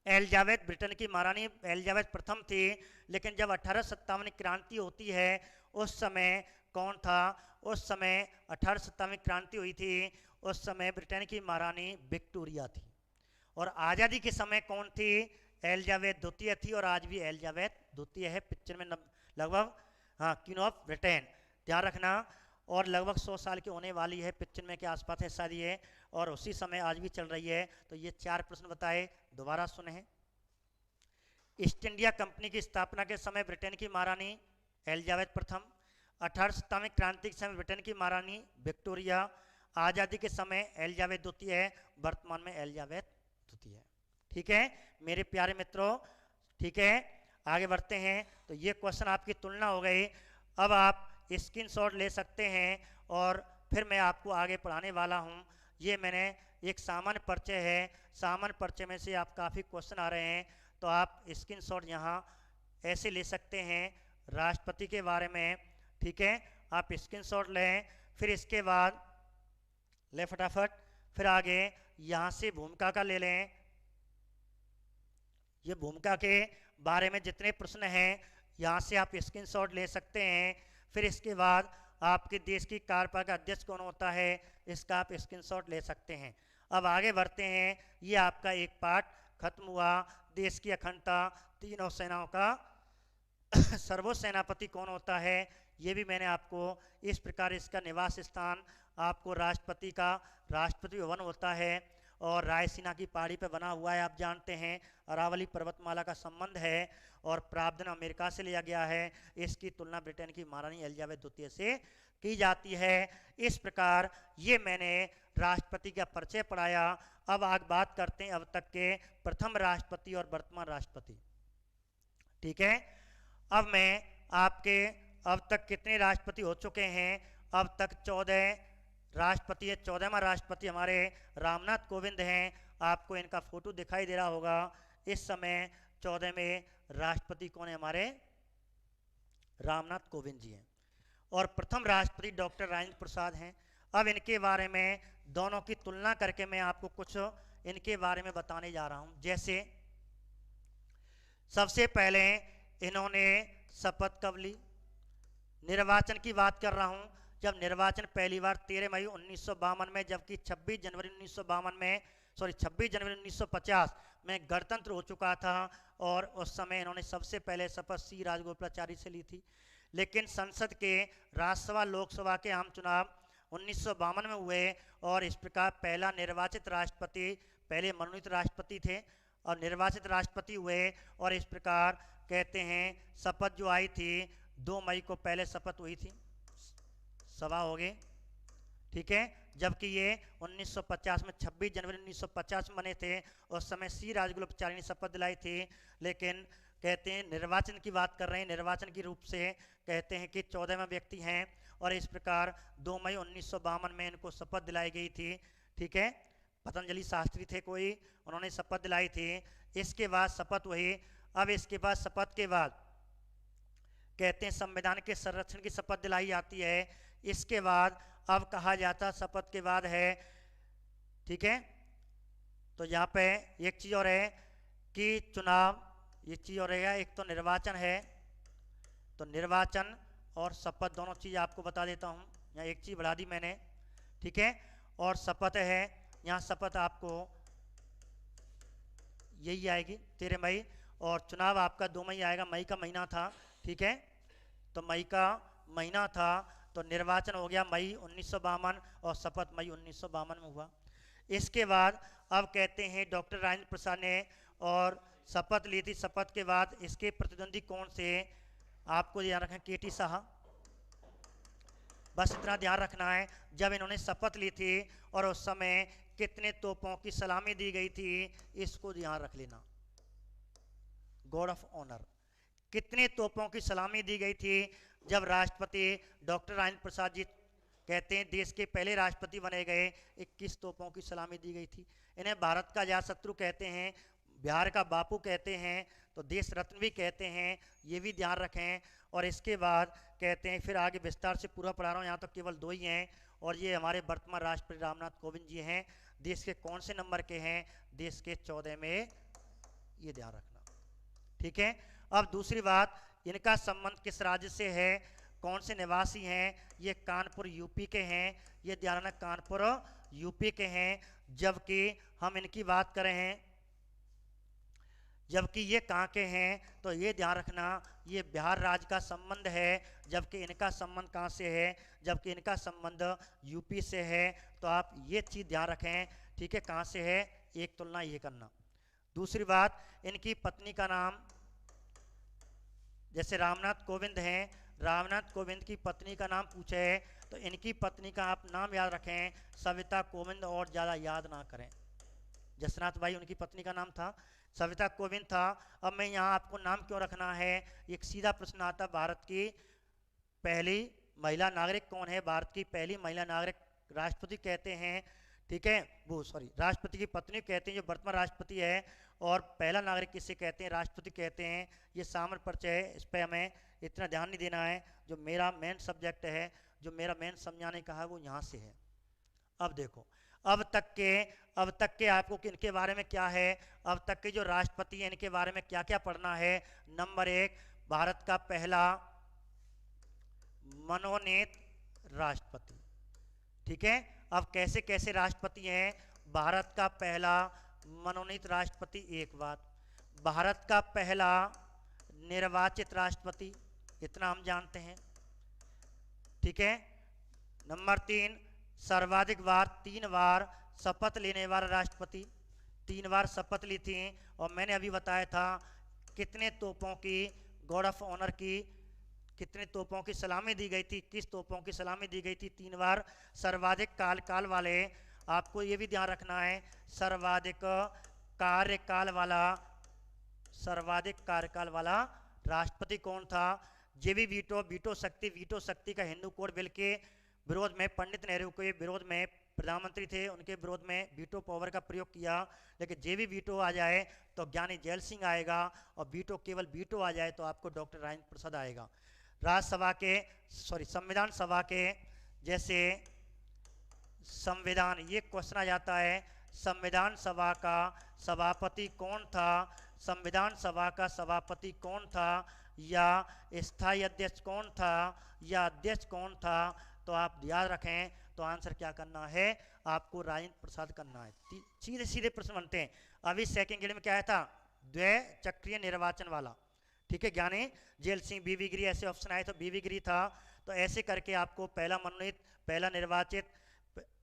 एलिजाबेथ ब्रिटेन की महारानी एलिजाबेथ प्रथम थी, लेकिन जब 1857 क्रांति होती है उस समय कौन था? उस समय 1857 क्रांति हुई थी, उस समय ब्रिटेन की महारानी विक्टोरिया थी। और आज़ादी के समय कौन थी? एलिजाबेथ द्वितीय थी, और आज भी एलिजाबेथ द्वितीय है। 95 लगभग, हाँ, क्वीन ऑफ ब्रिटेन, ध्यान रखना। और लगभग 100 साल की होने वाली है, 95 के आसपास है शायद ये, और उसी समय आज भी चल रही है। तो ये 4 प्रश्न बताए, दोबारा सुने हैं। ईस्ट इंडिया कंपनी की स्थापना के समय ब्रिटेन की महारानी एलिजाबेथ प्रथम, 1857 क्रांति के समय ब्रिटेन की महारानी विक्टोरिया, आज़ादी के समय एलिजाबेथ द्वितीय है, वर्तमान में एलिजाबेथ द्वितीय है। ठीक है मेरे प्यारे मित्रों, ठीक है, आगे बढ़ते हैं। तो ये क्वेश्चन आपकी तुलना हो गई। अब आप स्क्रीनशॉट ले सकते हैं और फिर मैं आपको आगे पढ़ाने वाला हूँ। ये मैंने एक सामान्य परिचय है, सामान्य परिचय में से आप काफ़ी क्वेश्चन आ रहे हैं, तो आप स्क्रीनशॉट यहाँ ऐसे ले सकते हैं राष्ट्रपति के बारे में। ठीक है, आप स्क्रीनशॉट लें, फिर इसके बाद ले फटाफट, फिर आगे यहाँ से भूमिका का ले लें। ये भूमिका के बारे में जितने प्रश्न हैं यहाँ से आप स्क्रीनशॉट ले सकते हैं। फिर इसके बाद आपके देश की कार्यपालिका अध्यक्ष कौन होता है, इसका आप स्क्रीनशॉट ले सकते हैं। अब आगे बढ़ते हैं। ये आपका एक पार्ट खत्म हुआ। देश की अखंडता, तीनों सेनाओं का सर्वोच्च सेनापति कौन होता है, ये भी मैंने आपको इस प्रकार, इसका निवास स्थान आपको राष्ट्रपति का राष्ट्रपति भवन होता है, और रायसीना की पहाड़ी पर बना हुआ है, आप जानते हैं अरावली पर्वतमाला का संबंध है, और प्रावधान अमेरिका से लिया गया है। इसकी तुलना ब्रिटेन की महारानी एलिजाबेथ द्वितीय से की जाती है। इस प्रकार ये मैंने राष्ट्रपति का परिचय पढ़ाया। अब आगे बात करते हैं अब तक के प्रथम राष्ट्रपति और वर्तमान राष्ट्रपति। ठीक है, अब मैं आपके अब तक कितने राष्ट्रपति हो चुके हैं? अब तक 14 राष्ट्रपति है। 14वां राष्ट्रपति हमारे रामनाथ कोविंद हैं। आपको इनका फोटो दिखाई दे रहा होगा। इस समय 14वें राष्ट्रपति कौन है? हमारे रामनाथ कोविंद जी हैं। और प्रथम राष्ट्रपति डॉक्टर राजेंद्र प्रसाद हैं। अब इनके बारे में दोनों की तुलना करके मैं आपको कुछ इनके बारे में बताने जा रहा हूं। जैसे सबसे पहले इन्होंने शपथ कब ली? निर्वाचन की बात कर रहा हूं। जब निर्वाचन पहली बार 13 मई 1952 में, जबकि 26 जनवरी 1950 में गणतंत्र हो चुका था, और उस समय इन्होंने सबसे पहले शपथ सी राजगोपालाचारी से ली थी। लेकिन संसद के राज्यसभा लोकसभा के आम चुनाव 1952 में हुए, और इस प्रकार पहला निर्वाचित राष्ट्रपति, पहले मनोनीत राष्ट्रपति थे और निर्वाचित राष्ट्रपति हुए। और इस प्रकार कहते हैं शपथ जो आई थी 2 मई को पहले शपथ हुई थी, सभा हो गई। ठीक है, जबकि ये 1950 में 26 जनवरी 1950 में बने थे, उस समय सी राजगोपालाचारी ने शपथ दिलाई थी। लेकिन कहते हैं निर्वाचन की बात कर रहे हैं, निर्वाचन के रूप से कहते हैं कि 14वें व्यक्ति हैं, और इस प्रकार 2 मई 1952 में इनको शपथ दिलाई गई थी। ठीक है, पतंजलि शास्त्री थे कोई, उन्होंने शपथ दिलाई थी। इसके बाद शपथ हुई। अब इसके बाद शपथ के बाद कहते हैं संविधान के संरक्षण की शपथ दिलाई जाती है। इसके बाद अब कहा जाता शपथ के बाद है, ठीक है, तो यहाँ पे एक चीज और है कि चुनाव, एक चीज और रहेगा, एक तो निर्वाचन है, तो निर्वाचन और शपथ दोनों चीज आपको बता देता हूँ। यहाँ एक चीज बढ़ा दी मैंने, ठीक है, और शपथ है, यहाँ शपथ आपको यही आएगी 13 मई, और चुनाव आपका 2 मई आएगा, मई का महीना था। ठीक है, तो मई का महीना था, तो निर्वाचन हो गया मई 1952 और शपथ मई 1952 में हुआ। इसके बाद अब कहते हैं डॉक्टर राजेंद्र प्रसाद ने और शपथ ली थी। शपथ के बाद इसके प्रतिद्वंदी कौन से, आपको ध्यान रखना, केटी साहा, बस इतना ध्यान रखना है। जब इन्होंने शपथ ली थी और उस समय कितने तोपों की सलामी दी गई थी, इसको ध्यान रख लेना। गॉड ऑफ ऑनर, कितने तोपों की सलामी दी गई थी जब राष्ट्रपति डॉक्टर राजेंद्र प्रसाद जी कहते हैं देश के पहले राष्ट्रपति बने गए, 21 तोपों की सलामी दी गई थी। इन्हें भारत का अजातशत्रु कहते हैं, बिहार का बापू कहते हैं, तो देश रत्न भी कहते हैं, ये भी ध्यान रखें। और इसके बाद कहते हैं, फिर आगे विस्तार से पूरा पढ़ा रहा हूँ, यहाँ तो केवल 2 ही हैं, और ये हमारे वर्तमान राष्ट्रपति रामनाथ कोविंद जी हैं। देश के कौन से नंबर के हैं? देश के 14वें ये ध्यान रखना, ठीक है। अब दूसरी बात, इनका संबंध किस राज्य से है, कौन से निवासी हैं, ये कानपुर यूपी के हैं, ये ध्यान रखना कानपुर यूपी के हैं। जबकि हम इनकी बात करें हैं, जबकि ये कहाँ के हैं, तो ये ध्यान रखना ये बिहार राज्य का संबंध है, जबकि इनका संबंध कहाँ से है, जबकि इनका संबंध यूपी से है। तो आप ये चीज़ ध्यान रखें, ठीक है, कहाँ से है, एक तुलना ये करना। दूसरी बात, इनकी पत्नी का नाम, जैसे रामनाथ कोविंद हैं, रामनाथ कोविंद की पत्नी का नाम पूछे है, तो इनकी पत्नी का आप नाम याद रखें, सविता कोविंद, और ज़्यादा याद ना करें। जसनाथ भाई उनकी पत्नी का नाम था, सविता कोविंद था। अब मैं यहाँ आपको नाम क्यों रखना है, एक सीधा प्रश्न आता, भारत की पहली महिला नागरिक कौन है, भारत की पहली महिला नागरिक राष्ट्रपति कहते हैं, ठीक है, वो सॉरी राष्ट्रपति की पत्नी कहते हैं जो वर्तमान राष्ट्रपति है, और पहला नागरिक किसे कहते हैं, राष्ट्रपति कहते हैं। ये सामान्य परिचय है, इस पर हमें इतना ध्यान नहीं देना है। जो मेरा मेन सब्जेक्ट है, जो मेरा मेन समझाने का है, वो यहाँ से है। अब देखो, अब तक के आपको इनके बारे में क्या है, अब तक के जो राष्ट्रपति हैं इनके बारे में क्या क्या पढ़ना है। नंबर 1, भारत का पहला मनोनीत राष्ट्रपति, ठीक है। अब कैसे कैसे राष्ट्रपति हैं, भारत का पहला मनोनीत राष्ट्रपति, एक बात, भारत का पहला निर्वाचित राष्ट्रपति, इतना हम जानते हैं, ठीक है। नंबर 3, सर्वाधिक बार 3 बार शपथ लेने वाला राष्ट्रपति, 3 बार शपथ ली थी। और मैंने अभी बताया था कितने तोपों की गार्ड ऑफ ऑनर की, कितने तोपों की सलामी दी गई थी, किस तोपों की सलामी दी गई थी, 3 बार। सर्वाधिक कार्यकाल वाले, आपको ये भी ध्यान रखना है, सर्वाधिक कार्यकाल वाला, सर्वाधिक कार्यकाल वाला राष्ट्रपति कौन था, जेबी वीटो, वीटो शक्ति का हिंदू कोड बिल के विरोध में, पंडित नेहरू के विरोध में, प्रधानमंत्री थे उनके विरोध में वीटो पावर का प्रयोग किया। लेकिन जेबी वीटो आ जाए तो ज्ञानी जैल सिंह आएगा, और वीटो केवल वीटो आ जाए तो आपको डॉक्टर राजेंद्र प्रसाद आएगा। राज्यसभा के संविधान सभा के, जैसे संविधान, ये क्वेश्चन आ जाता है, संविधान सभा का सभापति कौन था, संविधान सभा का सभापति कौन था, या स्थायी अध्यक्ष कौन था, या अध्यक्ष कौन था। तो आप याद रखें, तो आंसर क्या करना है, आपको राजेंद्र प्रसाद करना है। सीधे सीधे प्रश्न बनते हैं। अभी सेकंड ग्रेड में क्या आया था, द्विचक्रीय निर्वाचन वाला, ठीक है, ज्ञानी जेल सिंह, बीवी गिरी, ऐसे ऑप्शन आए तो बीवी गिरी था। तो ऐसे करके आपको पहला मनोनीत, पहला निर्वाचित,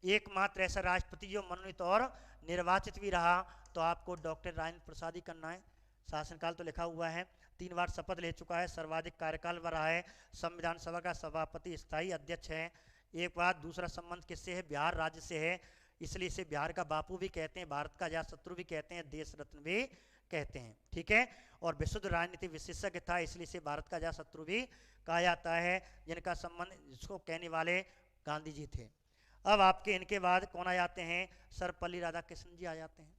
एकमात्र ऐसा राष्ट्रपति जो मनोनीत और निर्वाचित भी रहा, तो आपको डॉक्टर राजेंद्र प्रसाद ही करना है। शासनकाल तो लिखा हुआ है, 3 बार शपथ ले चुका है, सर्वाधिक कार्यकाल रहा है, संविधान सभा का सभापति, स्थायी अध्यक्ष है। एक बात, दूसरा संबंध किससे है, बिहार राज्य से है, इसलिए इसे बिहार का बापू भी कहते हैं, भारत का अजात शत्रु भी कहते हैं, देश रत्न भी कहते हैं, ठीक है। और विशुद्ध राजनीति विशेषज्ञ था, इसलिए इसे भारत का अजात शत्रु भी कहा जाता है, जिनका संबंध, जिसको कहने वाले गांधी जी थे। अब आपके इनके बाद कौन आ जाते हैं, सर्वपल्ली राधाकृष्णन जी आ जाते हैं।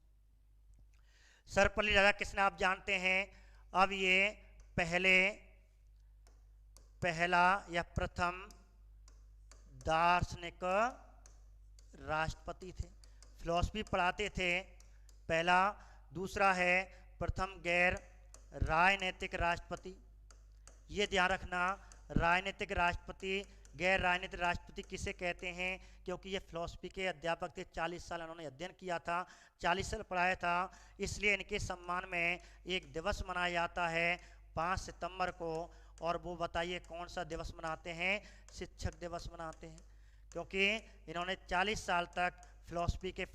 सर्वपल्ली राधाकृष्णन आप जानते हैं, अब ये पहला या प्रथम दार्शनिक राष्ट्रपति थे, फिलॉसफी पढ़ाते थे, पहला। दूसरा है प्रथम गैर राजनीतिक राष्ट्रपति, ये ध्यान रखना, राजनीतिक राष्ट्रपति, गैर राजनीतिक राष्ट्रपति किसे कहते हैं, क्योंकि ये फिलॉसफी के अध्यापक थे, 40 साल उन्होंने अध्ययन किया था, 40 साल पढ़ाया था, इसलिए इनके सम्मान में एक दिवस मनाया जाता है 5 सितंबर को। और वो बताइए कौन सा दिवस मनाते हैं, शिक्षक दिवस मनाते हैं, क्योंकि इन्होंने 40 साल तक फिलॉसफी के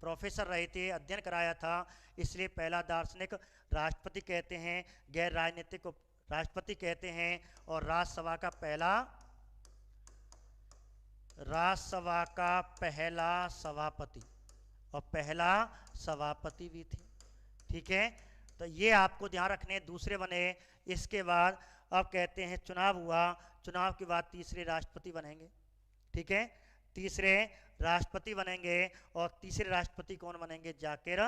प्रोफेसर रहे थे, अध्ययन कराया था, इसलिए पहला दार्शनिक राष्ट्रपति कहते हैं, गैर राजनीतिक राष्ट्रपति कहते हैं। और राज्यसभा का पहला सभापति, और पहला सभापति भी थे, ठीक है। तो ये आपको ध्यान रखने, दूसरे बने। इसके बाद अब कहते हैं चुनाव हुआ, चुनाव के बाद तीसरे राष्ट्रपति बनेंगे, ठीक है, तीसरे राष्ट्रपति बनेंगे। और तीसरे राष्ट्रपति कौन बनेंगे, जाकिर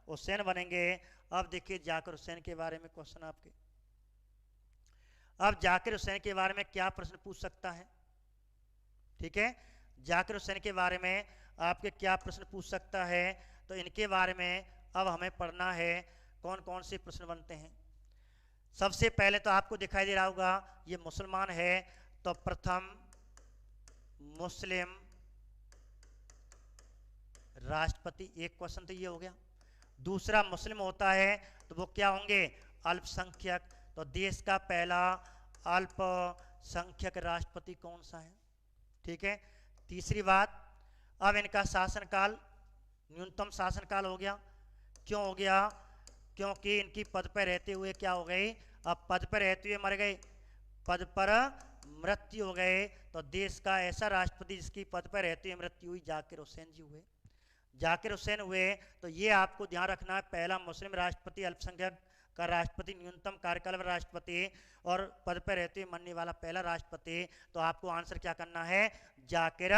हुसैन बनेंगे। अब देखिए जाकिर हुसैन के बारे में क्वेश्चन आपके, अब जाकिर हुसैन के बारे में क्या प्रश्न पूछ सकता है, ठीक है, जाकिर हुसैन के बारे में आपके क्या प्रश्न पूछ सकता है। तो इनके बारे में अब हमें पढ़ना है, कौन कौन से प्रश्न बनते हैं। सबसे पहले तो आपको दिखाई दे रहा होगा ये मुसलमान है, तो प्रथम मुस्लिम राष्ट्रपति, एक क्वेश्चन तो ये हो गया। दूसरा मुस्लिम होता है तो वो क्या होंगे, अल्पसंख्यक, तो देश का पहला अल्पसंख्यक राष्ट्रपति कौन सा है, ठीक है। तीसरी बात, अब इनका शासनकाल न्यूनतम शासनकाल हो गया, क्यों हो गया, क्योंकि इनकी पद पर रहते हुए क्या हो गई, अब पद पर रहते हुए मर गए, पद पर मृत्यु हो गए, तो देश का ऐसा राष्ट्रपति जिसकी पद पर रहते हुए मृत्यु हुई, जाकिर हुसैन जी हुए। जाकिर हुसैन हुए, तो ये आपको ध्यान रखना है, पहला मुस्लिम राष्ट्रपति, अल्पसंख्यक का राष्ट्रपति, न्यूनतम कार्यकाल राष्ट्रपति और पद पर रहते हुए मरने वाला पहला राष्ट्रपति। तो आपको आंसर क्या करना है, जाकिर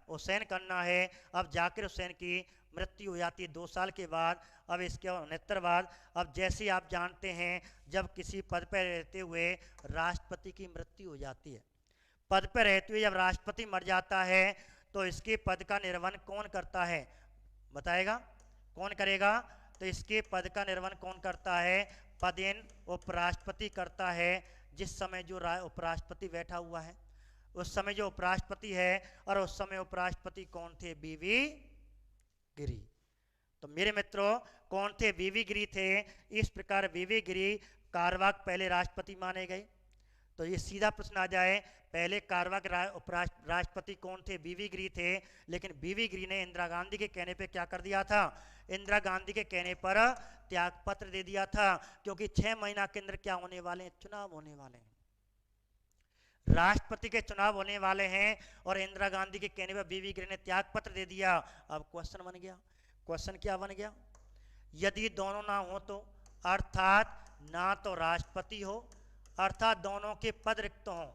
हुसैन करना है। अब जाकिर हुसैन की मृत्यु हो जाती है 2 साल के बाद। अब इसके 69 बाद, अब जैसे आप जानते हैं जब किसी पद पर रहते हुए राष्ट्रपति की मृत्यु हो जाती है, पद पर रहते हुए जब राष्ट्रपति मर जाता है तो इसके पद का निर्वहन कौन करता है, बताएगा कौन करेगा, तो इसके पद का निर्वहन कौन करता है, पदेन उपराष्ट्रपति करता है। जिस समय जो उपराष्ट्रपति बैठा हुआ है उस समय जो उपराष्ट्रपति है, और उस समय उपराष्ट्रपति कौन थे, बीवी गिरी। तो मेरे मित्रों कौन थे, बीवी गिरी थे। इस प्रकार बीवी गिरी कारवाक पहले राष्ट्रपति माने गए। तो ये सीधा प्रश्न आ जाए, पहले कारवाक राष्ट्रपति कौन थे, बीवी गिरी थे। लेकिन बीवी गिरी ने इंदिरा गांधी के कहने पे क्या कर दिया था, इंदिरा गांधी के कहने पर त्यागपत्र दे दिया था, क्योंकि 6 महीना के अंदर क्या होने वाले हैं, चुनाव होने वाले हैं, राष्ट्रपति के चुनाव होने वाले हैं, और इंदिरा गांधी के कहने पर बीवी गिरी ने त्यागपत्र दे दिया। अब क्वेश्चन बन गया, क्वेश्चन क्या बन गया, यदि दोनों ना हो तो, अर्थात ना तो राष्ट्रपति हो, अर्थात दोनों के पद रिक्त हों।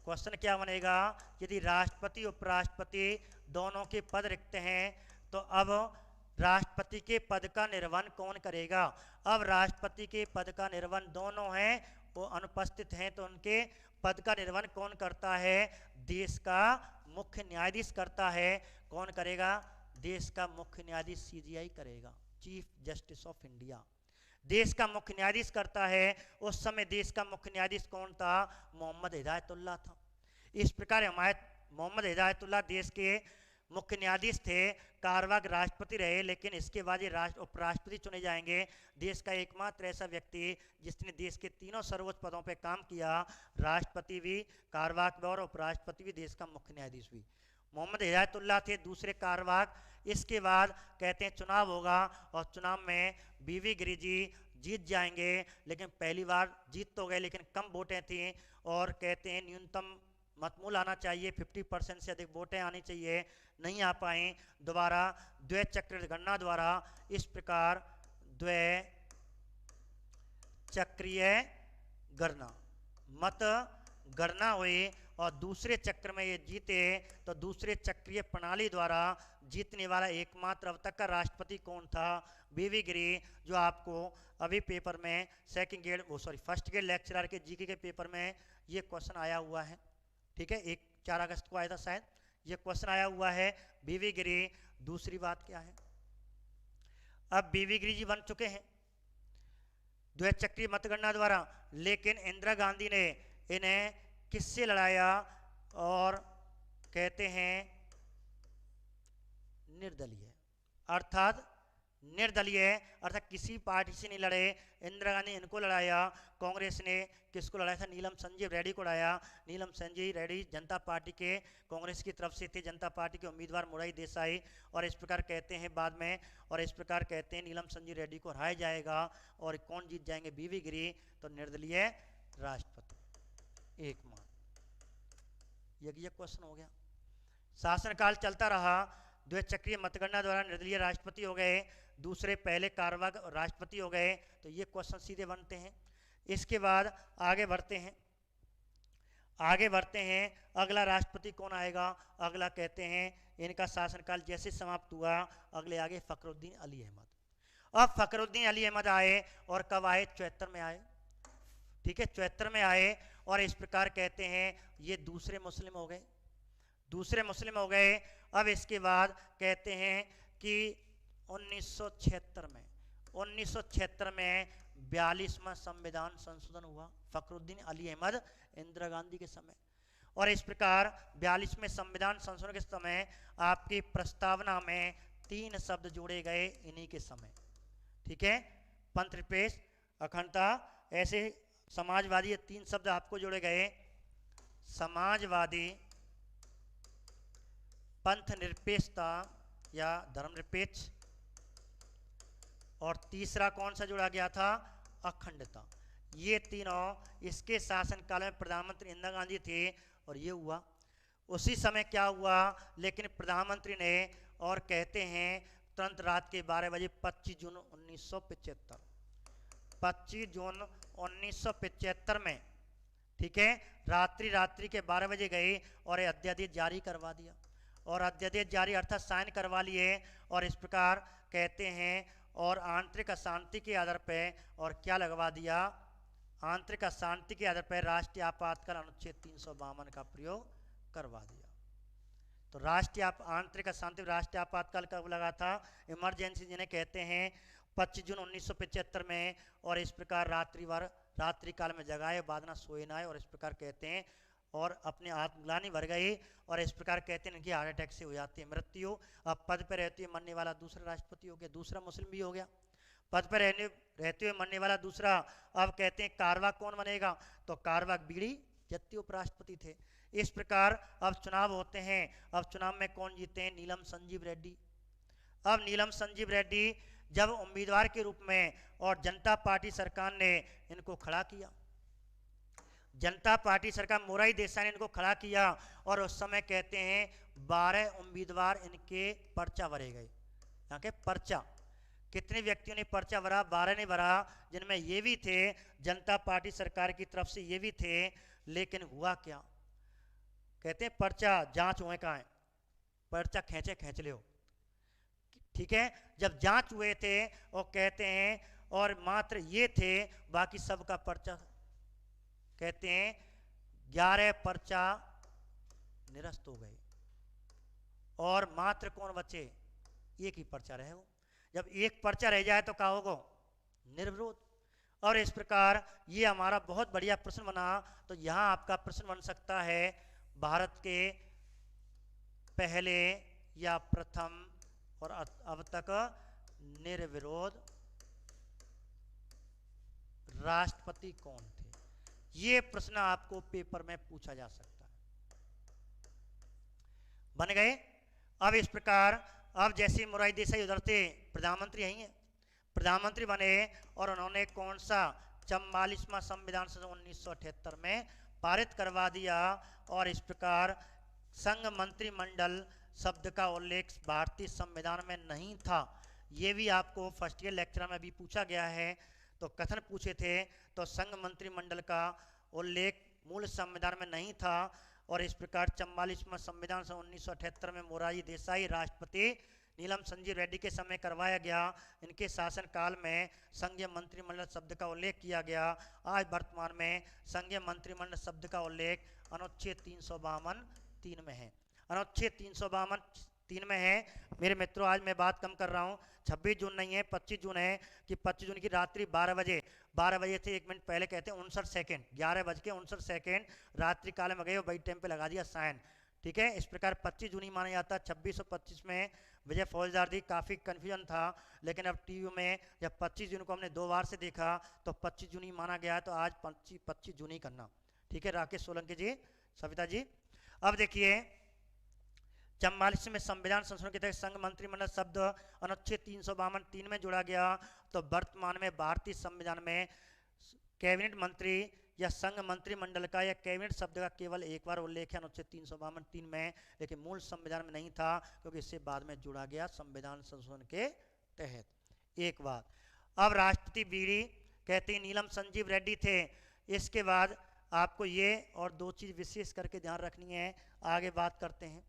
क्वेश्चन क्या बनेगा, यदि राष्ट्रपति उपराष्ट्रपति दोनों के पद रिक्त हैं तो अब राष्ट्रपति के पद का निर्वहन कौन करेगा। अब राष्ट्रपति के पद का निर्वहन दोनों हैं वो अनुपस्थित हैं, तो उनके पद का निर्वहन कौन करता है, देश का मुख्य न्यायाधीश करता है। कौन करेगा, देश का मुख्य न्यायाधीश सीजीआई करेगा, चीफ जस्टिस ऑफ इंडिया, देश का मुख्य न्यायाधीश करता है। उस समय देश का मुख्य न्यायाधीश कौन था, मोहम्मद हिदायतुल्लाह था। इस प्रकार हमारे मोहम्मद हिदायतुल्लाह देश के मुख्य न्यायाधीश थे, कारवाक राष्ट्रपति रहे, लेकिन इसके बाद ये उपराष्ट्रपति चुने जाएंगे। देश का एकमात्र ऐसा व्यक्ति जिसने देश के तीनों सर्वोच्च पदों पर काम किया, राष्ट्रपति भी, कारवाक भी और उपराष्ट्रपति भी, देश का मुख्य न्यायाधीश भी, मोहम्मद हिदायतुल्लाह थे, दूसरे कारवाक। इसके बाद कहते हैं चुनाव होगा, और चुनाव में बीवी गिरी जी जीत जाएंगे, लेकिन पहली बार जीत तो गए लेकिन कम वोटें थी, और कहते हैं न्यूनतम मतमूल आना चाहिए, 50% से अधिक वोटें आनी चाहिए, नहीं आ पाए। दोबारा द्वै चक्र गणना द्वारा इस प्रकार द्वै चक्रीय गणना मत गणना हुई, और दूसरे चक्र में ये जीते, तो दूसरे चक्रीय प्रणाली द्वारा जीतने वाला एकमात्र अब तक का राष्ट्रपति कौन था, बीवी गिरी, जो आपको अभी पेपर में फर्स्ट ग्रेड लेक्चरर के जीके के पेपर में ये क्वेश्चन आया हुआ है, ठीक है, 4 अगस्त को आया था शायद, ये क्वेश्चन आया हुआ है, बीवी गिरी। दूसरी बात क्या है, अब बीवी गिरी जी बन चुके हैं द्वैचक्रीय मतगणना द्वारा, लेकिन इंदिरा गांधी ने इन्हें किससे लड़ाया, और कहते हैं निर्दलीय, अर्थात किसी पार्टी से नहीं लड़े। इंदिरा गांधी इनको लड़ाया, कांग्रेस ने किसको लड़ाया था, नीलम संजीव रेड्डी को लड़ाया। नीलम संजीव रेड्डी जनता पार्टी के, कांग्रेस की तरफ से थे, जनता पार्टी के उम्मीदवार मोराई देसाई, और इस प्रकार कहते हैं बाद में, और इस प्रकार कहते हैं नीलम संजीव रेड्डी को हराया जाएगा, और कौन जीत जाएंगे, बीवी गिरी, तो निर्दलीय राष्ट्रपति एकमात्र। ये क्वेश्चन हो गया। शासनकाल चलता रहा, द्वैचक्रीय मतगणना द्वारा निर्दलीय राष्ट्रपति हो गए, दूसरे पहले कारवाक राष्ट्रपति हो गए, तो ये क्वेश्चन सीधे बनते हैं। इसके बाद आगे बढ़ते हैं, अगला राष्ट्रपति कौन आएगा, अगला कहते हैं इनका शासनकाल जैसे समाप्त हुआ, अगले आगे फखरुद्दीन अली अहमद। अब फखरुद्दीन अली अहमद आए, और कब आए, 74 में आए, ठीक है, 74 में आए, और इस प्रकार कहते हैं ये दूसरे मुस्लिम हो गए। अब इसके बाद कहते हैं कि 1976 1976 में 42वां संविधान संशोधन हुआ, फखरुद्दीन अली अहमद इंदिरा गांधी के समय। और इस प्रकार 42वें संविधान संशोधन के समय आपकी प्रस्तावना में 3 शब्द जोड़े गए इन्हीं के समय, ठीक है, पंथ निरपेक्ष, अखंडता, ऐसे समाजवादी, ये 3 शब्द आपको जोड़े गए, समाजवादी, पंथ निरपेक्षता या धर्मनिरपेक्ष, और तीसरा कौन सा जोड़ा गया था, अखंडता। ये तीनों इसके शासनकाल में प्रधानमंत्री इंदिरा गांधी थे और ये हुआ उसी समय क्या हुआ, लेकिन प्रधानमंत्री ने, और कहते हैं तुरंत रात के 12 बजे 25 जून 1975, 25 जून 1975 में, ठीक है, रात्रि के 12 बजे गए और अध्यादेश जारी करवा दिया। और अध्यादेश जारी अर्थात साइन करवा लिए, और इस प्रकार कहते हैं, और आंतरिक अशांति के आधार पर, और क्या लगवा दिया, आंतरिक अशांति के आधार पर राष्ट्रीय आपातकाल अनुच्छेद 352 का प्रयोग करवा दिया। तो आंतरिक अशांति राष्ट्रीय आपातकाल कब लगा था, इमरजेंसी जिन्हें कहते हैं, 25 जून 1975 में। और इस प्रकार रात्रि काल में जगाए, बाद ना सोए ना, और इस प्रकार कहते हैं, और अपने आत्मग्लानि भर गई, और इस प्रकार कहते हैं इनकी हार्ट अटैक से हो जाती है मृत्यु। अब पद पर रहते हुए मरने वाला दूसरा राष्ट्रपति हो गया, दूसरा मुस्लिम भी हो गया, पद पर रहते हुए मरने वाला दूसरा। अब कहते हैं कारवाक कौन बनेगा, तो कारवाक बीड़ी जत्ती उपराष्ट्रपति थे। इस प्रकार अब चुनाव होते हैं, अब चुनाव में कौन जीते हैं, नीलम संजीव रेड्डी। अब नीलम संजीव रेड्डी जब उम्मीदवार के रूप में, और जनता पार्टी सरकार ने इनको खड़ा किया, जनता पार्टी सरकार मोरारी देसाई ने इनको खड़ा किया, और उस समय कहते हैं 12 उम्मीदवार इनके पर्चा भरे गए। यहाँ के पर्चा कितने व्यक्तियों ने पर्चा भरा, 12 ने भरा, जिनमें ये भी थे जनता पार्टी सरकार की तरफ से, ये भी थे। लेकिन हुआ क्या, कहते हैं पर्चा जांच हुए कहाँ है, पर्चा खींच ले, ठीक है। जब जांच हुए थे और कहते हैं, और मात्र ये थे, बाकी सबका पर्चा, कहते हैं 11 पर्चा निरस्त हो गए, और मात्र कौन बचे, एक ही पर्चा रहे हो। जब एक पर्चा रह जाए तो क्या होगा, निर्विरोध। और इस प्रकार ये हमारा बहुत बढ़िया प्रश्न बना। तो यहाँ आपका प्रश्न बन सकता है, भारत के पहले या प्रथम और अब तक निर्विरोध राष्ट्रपति कौन थे, ये प्रश्न आपको पेपर में पूछा जा सकता है। बन गए। अब इस प्रकार, अब जैसे मोरारी देसाई उधर थे, प्रधानमंत्री यही है, प्रधानमंत्री बने, और उन्होंने कौन सा 44वां संविधान संशोधन 1978 में पारित करवा दिया। और इस प्रकार संघ मंत्रिमंडल शब्द का उल्लेख भारतीय संविधान में नहीं था। ये भी आपको फर्स्ट ईयर लेक्चर में भी पूछा गया है। तो कथन पूछे थे, तो संघ मंत्रिमंडल का उल्लेख मूल संविधान में नहीं था। और इस प्रकार 44वां संविधान सन 1978 में मोरारजी देसाई राष्ट्रपति नीलम संजीव रेड्डी के समय करवाया गया। इनके शासनकाल में संघीय मंत्रिमंडल शब्द का उल्लेख किया गया। आज वर्तमान में संघीय मंत्रिमंडल शब्द का उल्लेख अनुच्छेद 352(3) में है। अनुच्छेद 352(3) में है। मेरे मित्रों, आज मैं बात कम कर रहा हूँ, 26 जून नहीं है, 25 जून है, कि 25 जून की रात्रि 12 बजे से 1 मिनट पहले कहते हैं 59 सेकेंड, 11:59 रात्रि काल में गए और वही टाइम पे लगा दिया साइन, ठीक है। इस प्रकार 25 जून ही माना जाता। 2625 में विजय फौजदार थी, काफ़ी कन्फ्यूजन था, लेकिन अब टीवी में जब 25 जून को हमने 2 बार से देखा तो 25 जून ही माना गया है। तो आज 25 जून ही करना, ठीक है। राकेश सोलंकी जी, सविता जी। अब देखिए, 44 में संविधान संशोधन के तहत संघ मंत्रिमंडल शब्द अनुच्छेद 352(3) में जोड़ा गया। तो वर्तमान में भारतीय संविधान में कैबिनेट मंत्री या संघ मंत्रिमंडल का या कैबिनेट शब्द का केवल एक बार उल्लेख है अनुच्छेद 352(3) में, लेकिन मूल संविधान में नहीं था, क्योंकि इससे बाद में जोड़ा गया संविधान संशोधन के तहत। एक बात, अब राष्ट्रपति बीडी कहते हैं नीलम संजीव रेड्डी थे। इसके बाद आपको ये और 2 चीज़ विशेष करके ध्यान रखनी है, आगे बात करते हैं।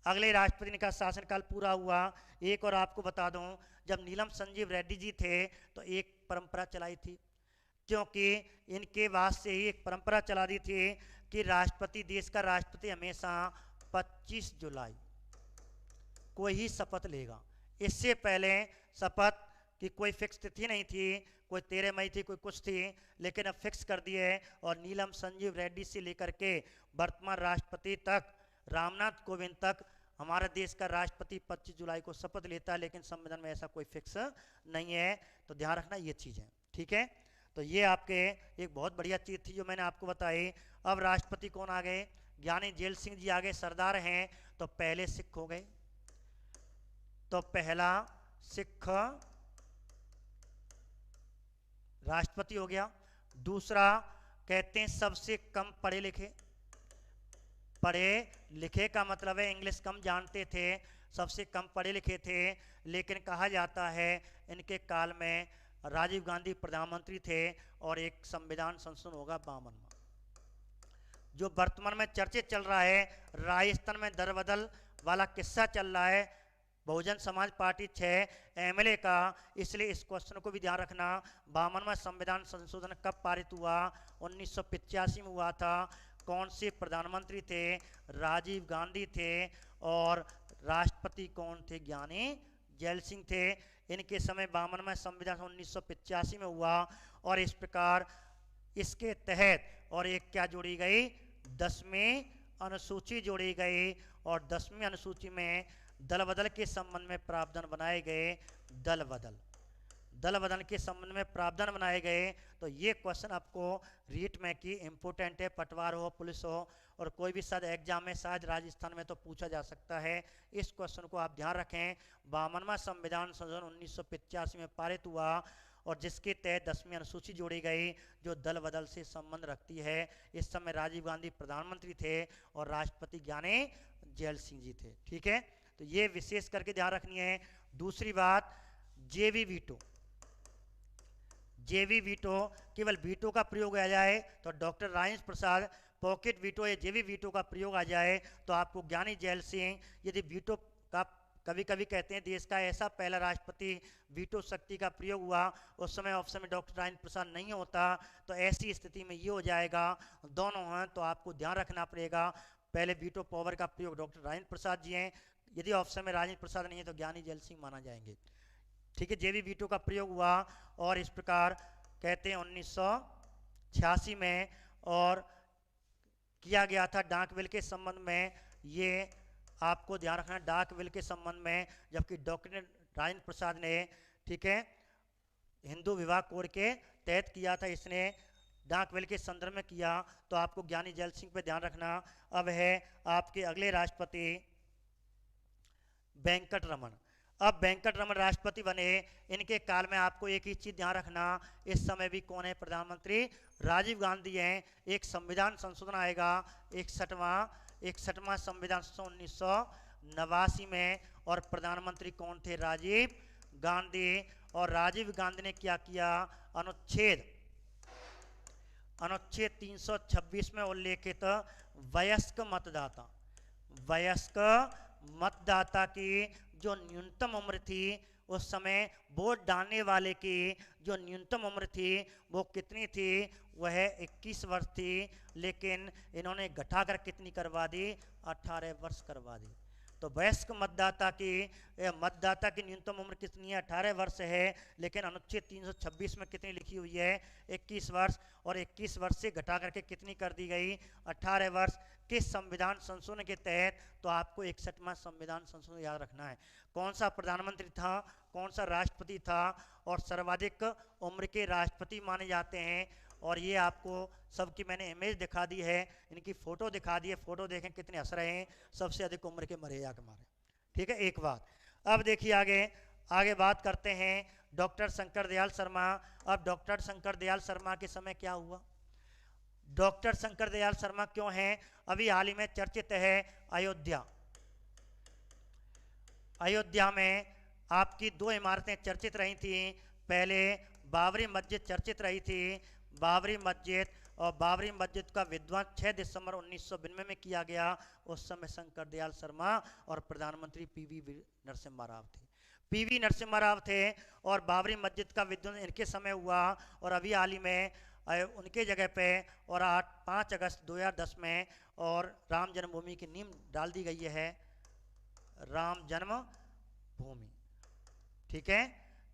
अगले राष्ट्रपति का शासनकाल पूरा हुआ। एक और आपको बता दूं, जब नीलम संजीव रेड्डी जी थे तो एक परंपरा चलाई थी, क्योंकि इनके बाद से ही एक परंपरा चला दी थी कि राष्ट्रपति, देश का राष्ट्रपति हमेशा 25 जुलाई को ही शपथ लेगा। इससे पहले शपथ कि कोई फिक्स तिथि नहीं थी, कोई 13 मई थी, कोई कुछ थी, लेकिन अब फिक्स कर दिए है। और नीलम संजीव रेड्डी से लेकर के वर्तमान राष्ट्रपति तक, रामनाथ कोविंद तक, हमारे देश का राष्ट्रपति 25 जुलाई को शपथ लेता है, लेकिन संविधान में ऐसा कोई फिक्स नहीं है। तो ध्यान रखना ये चीज़ है, ठीक है। तो ये आपके एक बहुत बढ़िया चीज़ थी जो मैंने आपको बताई। अब राष्ट्रपति कौन आ गए? ज्ञानी जैल सिंह जी आ गए, सरदार हैं। तो पहले सिख हो गए, तो पहला सिख राष्ट्रपति हो गया। दूसरा कहते हैं सबसे कम पढ़े लिखे। पढ़े लिखे का मतलब है इंग्लिश कम जानते थे, सबसे कम पढ़े लिखे थे। लेकिन कहा जाता है इनके काल में राजीव गांधी प्रधानमंत्री थे और एक संविधान संशोधन होगा 52 में। जो वर्तमान में चर्चित चल रहा है, राजस्थान में दरबदल वाला किस्सा चल रहा है, बहुजन समाज पार्टी 6 एमएलए का, इसलिए इस क्वेश्चन को भी ध्यान रखना। 52वां संविधान संशोधन कब पारित हुआ? 1985 में हुआ था। कौन से प्रधानमंत्री थे? राजीव गांधी थे। और राष्ट्रपति कौन थे? ज्ञानी जैल सिंह थे। इनके समय 52वां संविधान 1985 में हुआ। और इस प्रकार इसके तहत और एक क्या जोड़ी गई? 10वीं अनुसूची जोड़ी गई। और 10वीं अनुसूची में दल बदल के संबंध में प्रावधान बनाए गए। दल बदल के संबंध में प्रावधान बनाए गए। तो ये क्वेश्चन आपको रीट में की इम्पोर्टेंट है, पटवार हो, पुलिस हो, और कोई भी शायद एग्जाम में, शायद राजस्थान में तो पूछा जा सकता है। इस क्वेश्चन को आप ध्यान रखें। 52वां संविधान संशोधन 1985 में पारित हुआ और जिसके तहत 10वीं अनुसूची जोड़ी गई जो दल बदल से संबंध रखती है। इस समय राजीव गांधी प्रधानमंत्री थे और राष्ट्रपति ज्ञानी जैल सिंह जी थे, ठीक है। तो ये विशेष करके ध्यान रखनी है। दूसरी बात, जेवी वीटो, केवल वीटो का प्रयोग आ जाए तो doctor Rajendra Prasad, pocket veto या जेवी वीटो का प्रयोग आ जाए तो आपको ज्ञानी जैल सिंह, यदि वीटो का कभी कभी कहते हैं देश का ऐसा पहला राष्ट्रपति वीटो शक्ति का प्रयोग हुआ, उस समय ऑप्शन में डॉक्टर राजेंद्र प्रसाद नहीं होता, तो ऐसी स्थिति में ये हो जाएगा। दोनों हैं तो आपको ध्यान रखना पड़ेगा। पहले वीटो पावर का प्रयोग डॉक्टर राजेंद्र प्रसाद जी हैं, यदि ऑप्शन में राजेंद्र प्रसाद नहीं है तो ज्ञानी जैल सिंह माना जाएंगे, ठीक है। जेवी वीटो का प्रयोग हुआ और इस प्रकार कहते हैं 1986 में और किया गया था डाक बिल के संबंध में। ये आपको ध्यान रखना डाक बिल के संबंध में, जबकि डॉक्टर राजेंद्र प्रसाद ने, ठीक है, हिंदू विवाह कोड के तहत किया था, इसने डाक बिल के संदर्भ में किया। तो आपको ज्ञानी जैल सिंह पे ध्यान रखना। अब है आपके अगले राष्ट्रपति वेंकट रमन। अब वेंकट रमन राष्ट्रपति बने। इनके काल में आपको एक ही चीज ध्यान रखना, इस समय भी कौन है प्रधानमंत्री? राजीव गांधी हैं। एक संविधान संशोधन आएगा 61वां संविधान संशोधन 1989 में, और प्रधानमंत्री कौन थे? राजीव गांधी। और राजीव गांधी ने क्या किया? अनुच्छेद 326 में उल्लेखित वयस्क मतदाता की जो न्यूनतम उम्र थी, उस समय वोट डालने वाले की जो न्यूनतम उम्र थी वो कितनी थी? वह 21 वर्ष थी, लेकिन इन्होंने घटाकर कितनी करवा दी? 18 वर्ष करवा दी। तो वयस्क मतदाता की न्यूनतम उम्र कितनी है? 18 वर्ष है, लेकिन अनुच्छेद 326 में कितनी लिखी हुई है? 21 वर्ष। और 21 वर्ष से घटा करके कितनी कर दी गई? 18 वर्ष। किस संविधान संशोधन के तहत? तो आपको 61वां संविधान संशोधन याद रखना है। कौन सा प्रधानमंत्री था, कौन सा राष्ट्रपति था, और सर्वाधिक उम्र के राष्ट्रपति माने जाते हैं। और ये आपको सबकी मैंने इमेज दिखा दी है, इनकी फोटो दिखा दी है, फोटो देखें कितने हंस रहे हैं, सबसे अधिक उम्र के मरे या के मारे, ठीक है। एक बात। अब देखिए आगे बात करते हैं डॉक्टर शंकर दयाल शर्मा। अब डॉक्टर शंकर दयाल शर्मा के समय क्या हुआ? डॉक्टर शंकर दयाल शर्मा क्यों हैं? अभी हाल ही में चर्चित है अयोध्या में आपकी 2 इमारतें चर्चित रही थी। पहले बाबरी मस्जिद चर्चित रही थी, बाबरी मस्जिद का विध्वंस 6 दिसंबर 1992 में किया गया। उस समय शंकर दयाल शर्मा और प्रधानमंत्री पीवी नरसिम्हा राव थे और बाबरी मस्जिद का विध्वंस इनके समय हुआ। और अभी हाल ही में उनके जगह पे और 5 अगस्त 2010 में और राम जन्मभूमि की नींव डाल दी गई है, राम जन्मभूमि, ठीक है।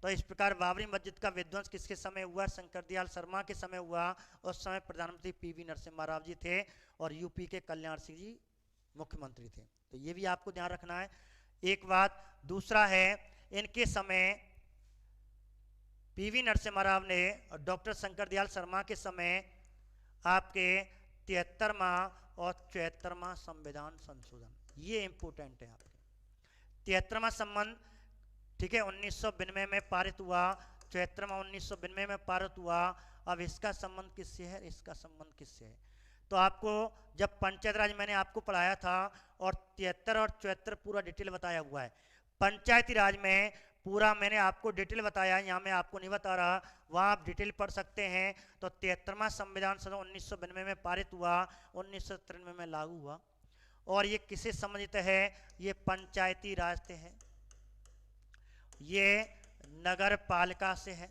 तो इस प्रकार बाबरी मस्जिद का विध्वंस किसके समय हुआ? शंकरदयाल शर्मा के समय हुआ। उस समय प्रधानमंत्री पीवी नरसिम्हा राव जी थे और यूपी के कल्याण सिंह जी मुख्यमंत्री थे। तो ये भी आपको ध्यान रखना है एक बात। दूसरा है, इनके समय पीवी नरसिम्हा राव ने और डॉक्टर शंकरदयाल शर्मा के समय आपके 73वां और 74वां संविधान संशोधन, ये इंपोर्टेंट है आपके। 73वां संबंध, ठीक है, 1992 में पारित हुआ। 74वां 1992 में पारित हुआ। अब इसका संबंध किससे है? इसका संबंध किससे है? तो आपको जब पंचायत राज मैंने आपको पढ़ाया था और 73 और 74 पूरा डिटेल बताया हुआ है। पंचायती राज में पूरा मैंने आपको डिटेल बताया, यहाँ मैं आपको नहीं बता रहा, वहाँ आप डिटेल पढ़ सकते हैं। तो 73वां संविधान संशोधन 1992 में पारित हुआ, 1993 में लागू हुआ। और ये किससे संबंधित है? ये पंचायती राज से है, ये नगर पालिका से है,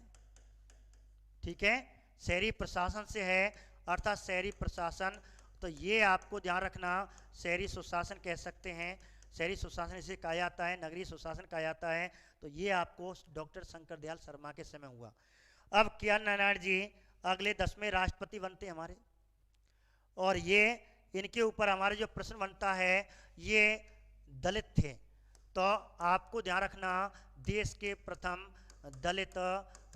ठीक है, शहरी प्रशासन से है, अर्थात शहरी प्रशासन। तो ये आपको ध्यान रखना, शहरी सुशासन कह सकते हैं, शहरी सुशासन इसे कहा जाता है, नगरीय सुशासन कहा जाता है। तो ये आपको डॉक्टर शंकरदयाल शर्मा के समय हुआ। अब के नारायण जी अगले 10वें राष्ट्रपति बनते हमारे, और ये इनके ऊपर हमारे जो प्रश्न बनता है, ये दलित थे। तो आपको ध्यान रखना, देश के प्रथम दलित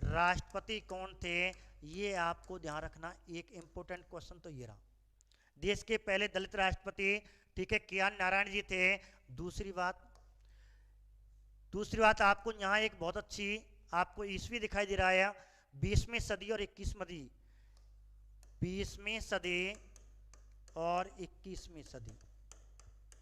राष्ट्रपति कौन थे? ये आपको ध्यान रखना, एक इंपॉर्टेंट क्वेश्चन तो ये रहा। देश के पहले दलित राष्ट्रपति, ठीक है, के नारायण जी थे। दूसरी बात आपको यहाँ एक बहुत अच्छी आपको ईस्वी दिखाई दे रहा है, 20वीं सदी और 21वीं सदी, 20वीं सदी और 21वीं सदी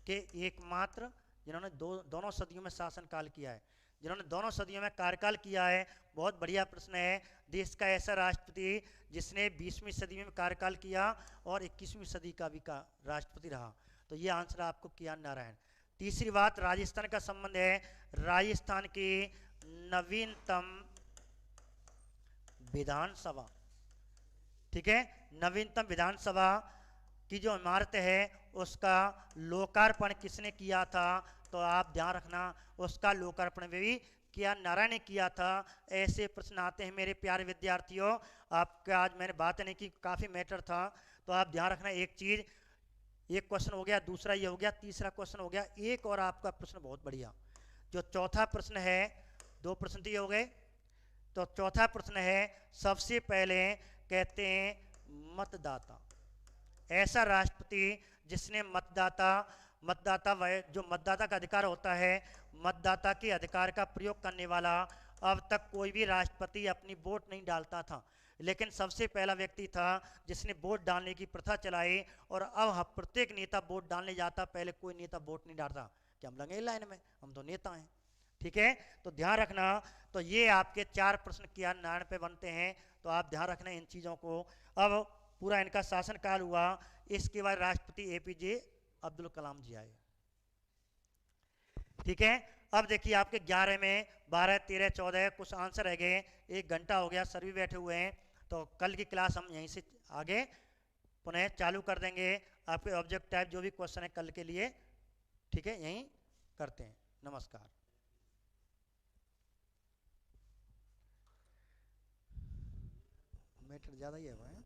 के एकमात्र जिन्होंने दोनों सदियों में शासन काल किया है, जिन्होंने दोनों सदियों में कार्यकाल किया है। बहुत बढ़िया प्रश्न है, देश का ऐसा राष्ट्रपति जिसने 20वीं सदी में कार्यकाल किया और 21वीं सदी का भी राष्ट्रपति रहा। तो ये आंसर आपको के नारायण। तीसरी बात, राजस्थान का संबंध है। राजस्थान की नवीनतम विधानसभा, ठीक है, नवीनतम विधानसभा की जो इमारत है उसका लोकार्पण किसने किया था? तो आप ध्यान रखना, उसका लोकार्पण भी के नारायण ने किया था। ऐसे प्रश्न आते हैं मेरे प्यारे विद्यार्थियों, आपका आज मैंने बात नहीं की, काफ़ी मैटर था। तो आप ध्यान रखना एक चीज़, एक क्वेश्चन हो गया, दूसरा ये हो गया, तीसरा क्वेश्चन हो गया। एक और आपका प्रश्न बहुत बढ़िया, जो चौथा प्रश्न है, 2 प्रश्न तो ये हो गए। तो चौथा प्रश्न है, सबसे पहले कहते हैं मतदाता, ऐसा राष्ट्रपति जिसने जो मतदाता का अधिकार होता है, मतदाता के अधिकार का प्रयोग करने वाला। अब तक कोई भी राष्ट्रपति अपनी वोट नहीं डालता था, लेकिन सबसे पहला व्यक्ति था जिसने वोट डालने की प्रथा चलाई। और अब प्रत्येक नेता वोट डालने जाता, पहले कोई नेता वोट नहीं डालता कि हम लगे लाइन में, हम तो नेता हैं, ठीक है। तो ध्यान रखना, तो ये आपके 4 प्रश्न के नारायण पे बनते हैं। तो आप ध्यान रखना इन चीज़ों को। अब पूरा इनका शासनकाल हुआ, इसके बाद राष्ट्रपति एपीजे अब्दुल कलाम जी आए, ठीक है। अब देखिए आपके 11 में 12, 13, 14 कुछ आंसर रह गए। 1 घंटा हो गया, सर भी बैठे हुए हैं। तो कल की क्लास हम यहीं से आगे पुनः चालू कर देंगे। आपके ऑब्जेक्ट टाइप जो भी क्वेश्चन है कल के लिए, ठीक है, यहीं करते हैं। नमस्कार। मैटर ज़्यादा ही है भाई।